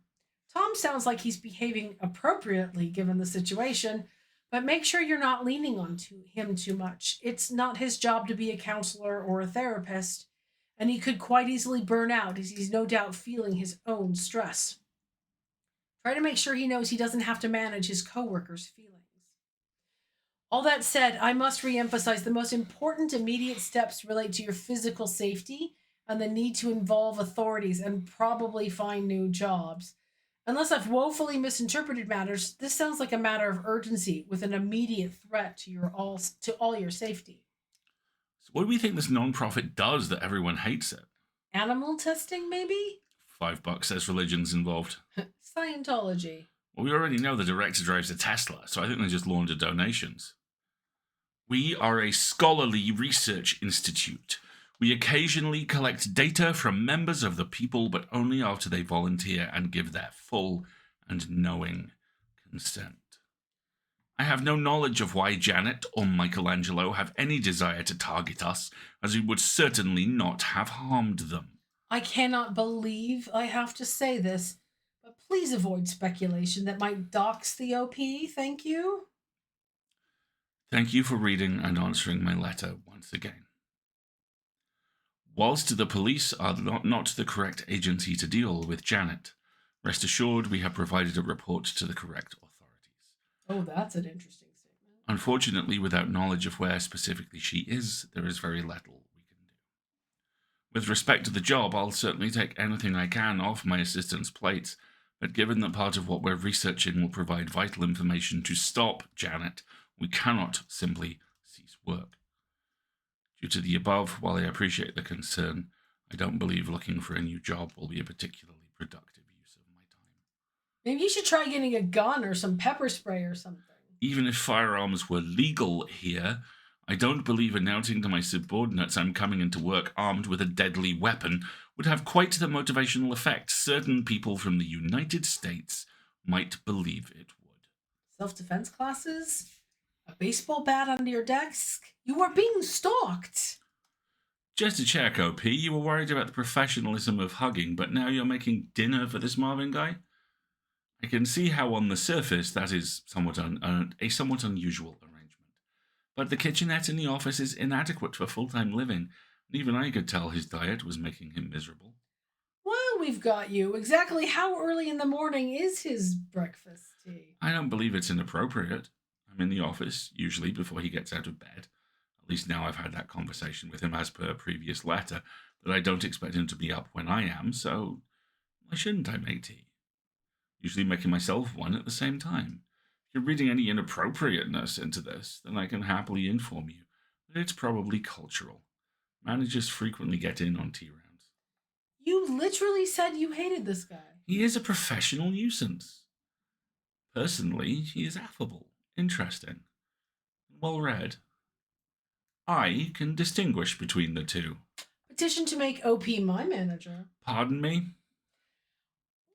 Tom sounds like he's behaving appropriately given the situation, but make sure you're not leaning on him too much. It's not his job to be a counselor or a therapist, and he could quite easily burn out as he's no doubt feeling his own stress. Try to make sure he knows he doesn't have to manage his coworkers' feelings. All that said, I must reemphasize the most important immediate steps relate to your physical safety and the need to involve authorities and probably find new jobs. Unless I've woefully misinterpreted matters, this sounds like a matter of urgency with an immediate threat to all your safety. So what do we think this non-profit does that everyone hates it? Animal testing, maybe? $5 says religion's involved. Scientology. Well, we already know the director drives a Tesla, so I think they just launder donations. We are a scholarly research institute. We occasionally collect data from members of the people, but only after they volunteer and give their full and knowing consent. I have no knowledge of why Janet or Michelangelo have any desire to target us, as we would certainly not have harmed them. I cannot believe I have to say this, but please avoid speculation that might dox the OP, thank you. Thank you for reading and answering my letter once again. Whilst the police are not the correct agency to deal with Janet, rest assured we have provided a report to the correct authorities. Oh, that's an interesting statement. Unfortunately, without knowledge of where specifically she is, there is very little we can do. With respect to the job, I'll certainly take anything I can off my assistant's plate, but given that part of what we're researching will provide vital information to stop Janet, we cannot simply cease work. Due to the above, while I appreciate the concern, I don't believe looking for a new job will be a particularly productive use of my time. Maybe you should try getting a gun or some pepper spray or something. Even if firearms were legal here, I don't believe announcing to my subordinates I'm coming into work armed with a deadly weapon would have quite the motivational effect certain people from the United States might believe it would. Self-defense classes? A baseball bat under your desk? You are being stalked. Just to check, OP, you were worried about the professionalism of hugging, but now you're making dinner for this Marvin guy? I can see how on the surface that is a somewhat unusual arrangement. But the kitchenette in the office is inadequate for full-time living, and even I could tell his diet was making him miserable. Well, we've got you. Exactly how early in the morning is his breakfast tea? I don't believe it's inappropriate. I'm in the office, usually before he gets out of bed. At least now I've had that conversation with him as per a previous letter, that I don't expect him to be up when I am, so why shouldn't I make tea? Usually making myself one at the same time. If you're reading any inappropriateness into this, then I can happily inform you that it's probably cultural. Managers frequently get in on tea rounds. You literally said you hated this guy. He is a professional nuisance. Personally, he is affable, interesting, and well read. I can distinguish between the two. Petition to make OP my manager. Pardon me?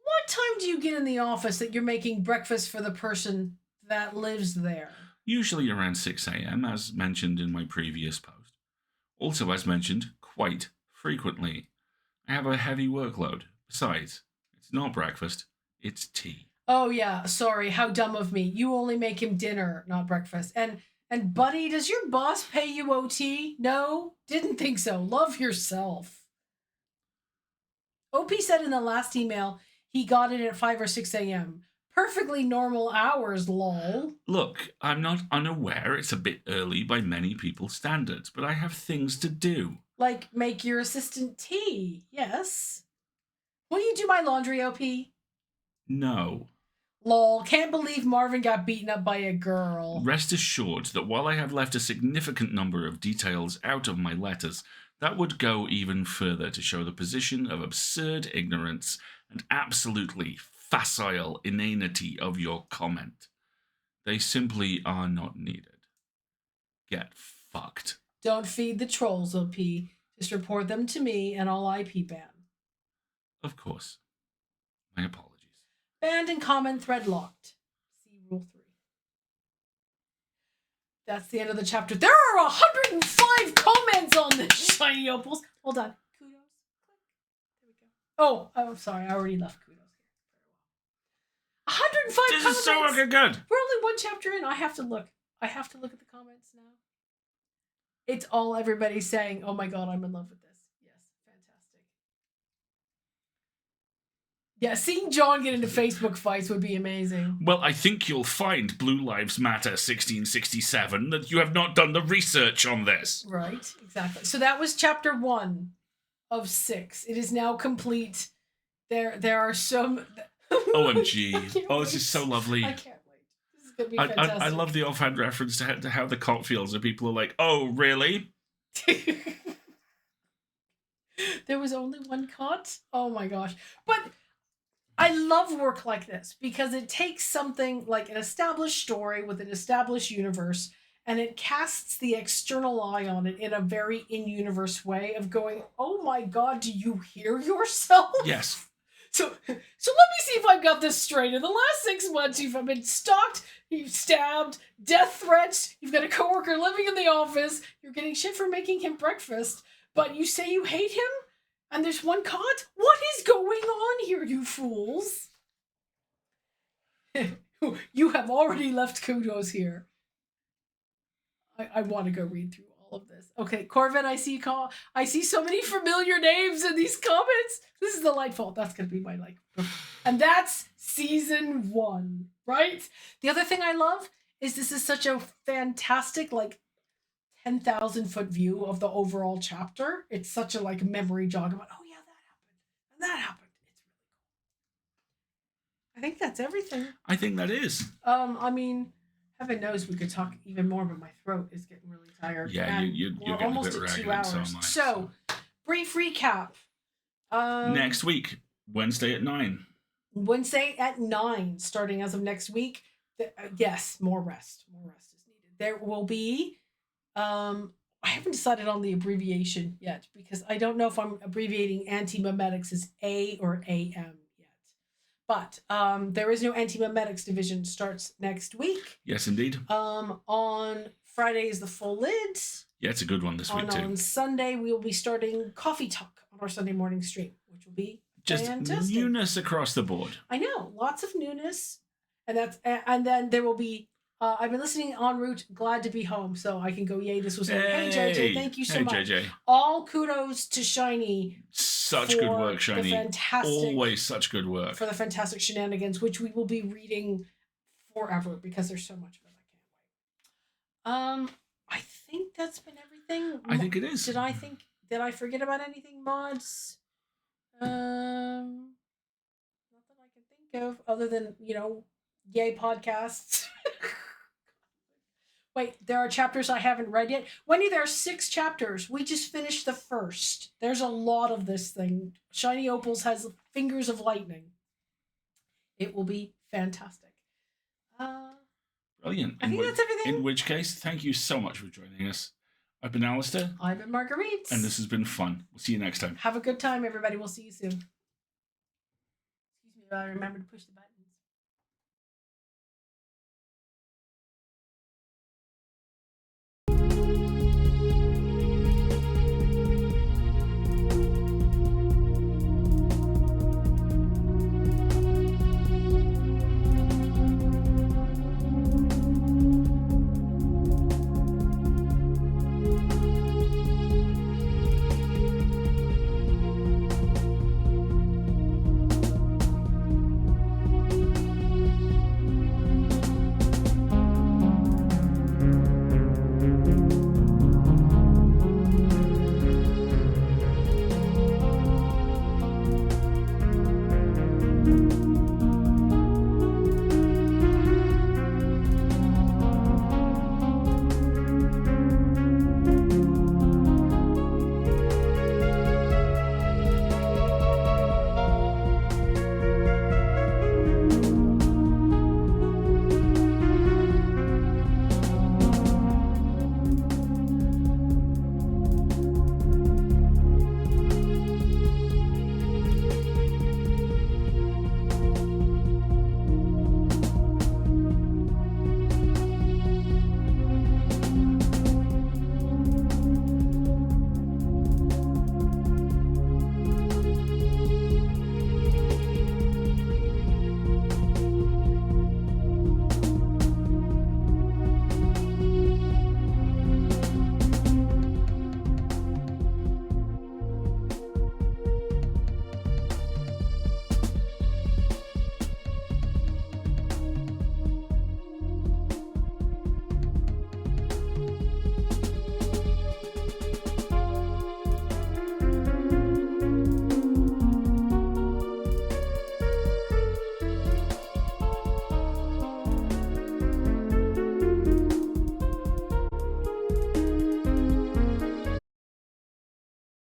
What time do you get in the office that you're making breakfast for the person that lives there? Usually around 6 a.m., as mentioned in my previous post. Also, as mentioned, quite frequently. I have a heavy workload. Besides, it's not breakfast, it's tea. Oh yeah, sorry, how dumb of me. You only make him dinner, not breakfast. And buddy, does your boss pay you OT? No? Didn't think so. Love yourself. OP said in the last email he got it at 5 or 6 a.m. Perfectly normal hours, lol. Look, I'm not unaware it's a bit early by many people's standards, but I have things to do. Like make your assistant tea, yes. Will you do my laundry, OP? No. Lol, can't believe Marvin got beaten up by a girl. Rest assured that while I have left a significant number of details out of my letters, that would go even further to show the position of absurd ignorance and absolutely facile inanity of your comment. They simply are not needed. Get fucked. Don't feed the trolls, OP. Just report them to me and I'll IP ban. Of course. My apologies. Banned and comment thread locked. See Rule 3. That's the end of the chapter. There are 105 comments on this shiny opals. Hold on. Kudos. There we go. Oh, I'm sorry. I already left kudos. 105 This comments. is so fucking good. We're only one chapter in. I have to look at the comments now. It's all everybody saying, oh my god, I'm in love with this. Yes, fantastic. Yeah, seeing John get into Facebook fights would be amazing. Well, I think you'll find Blue Lives Matter 1667 that you have not done the research on this. Right, exactly. So that was chapter 1 of 6. It is now complete. There are some... OMG. Oh, this is so lovely. I can't wait. This is going to be fantastic. I love the offhand reference to how the cop feels, and people are like, oh, really? There was only one cut? Oh my gosh. But I love work like this because it takes something like an established story with an established universe and it casts the external eye on it in a very in-universe way of going, oh my god, do you hear yourself? Yes. So let me see if I've got this straight. In the last 6 months, you've been stalked, you've stabbed, death threats, you've got a coworker living in the office, you're getting shit for making him breakfast, but you say you hate him? And there's one caught? What is going on here, you fools? You have already left kudos here. I want to go read through all of this. Okay, Corvette, I see so many familiar names in these comments. This is delightful. That's going to be my like. And that's season 1, right? The other thing I love is this is such a fantastic, like, 10,000 foot view of the overall chapter. It's such a like memory jog about, oh yeah, that happened. And that happened. It's really cool. I think that's everything. I think that is. I mean, heaven knows we could talk even more, but my throat is getting really tired. Yeah, you're we're getting almost a bit at 2 ragged, hours. so am I, So, brief recap. Next week, Wednesday at 9. Wednesday at 9, starting as of next week. Yes, more rest. More rest is needed. There will be, I haven't decided on the abbreviation yet because I don't know if I'm abbreviating anti-memetics as A or AM yet. But there is no anti-memetics division. Starts next week. Yes, indeed. On Friday is the full lid. Yeah, it's a good one this week too. On Sunday, we will be starting Coffee Talk on our Sunday morning stream, which will be just fantastic. Newness across the board. I know, lots of newness, and then there will be. I've been listening en route. Glad to be home, so I can go. Yay! This was hey JJ, thank you so much. JJ. All kudos to Shiny. Such good work, Shiny. Always such good work for the fantastic shenanigans, which we will be reading forever because there's so much of it. I can't wait. I think think that's been everything. I think it is. Did I forget about anything, mods? Not that I can think of, other than, yay podcasts. Wait, there are chapters I haven't read yet. Wendy, there are 6 chapters. We just finished the first. There's a lot of this thing. Shiny Opals has fingers of lightning. It will be fantastic. Brilliant. I think that's everything. In which case, thank you so much for joining us. I've been Alistair. I've been Marguerite. And this has been fun. We'll see you next time. Have a good time, everybody. We'll see you soon. Excuse me, I remember to push the button.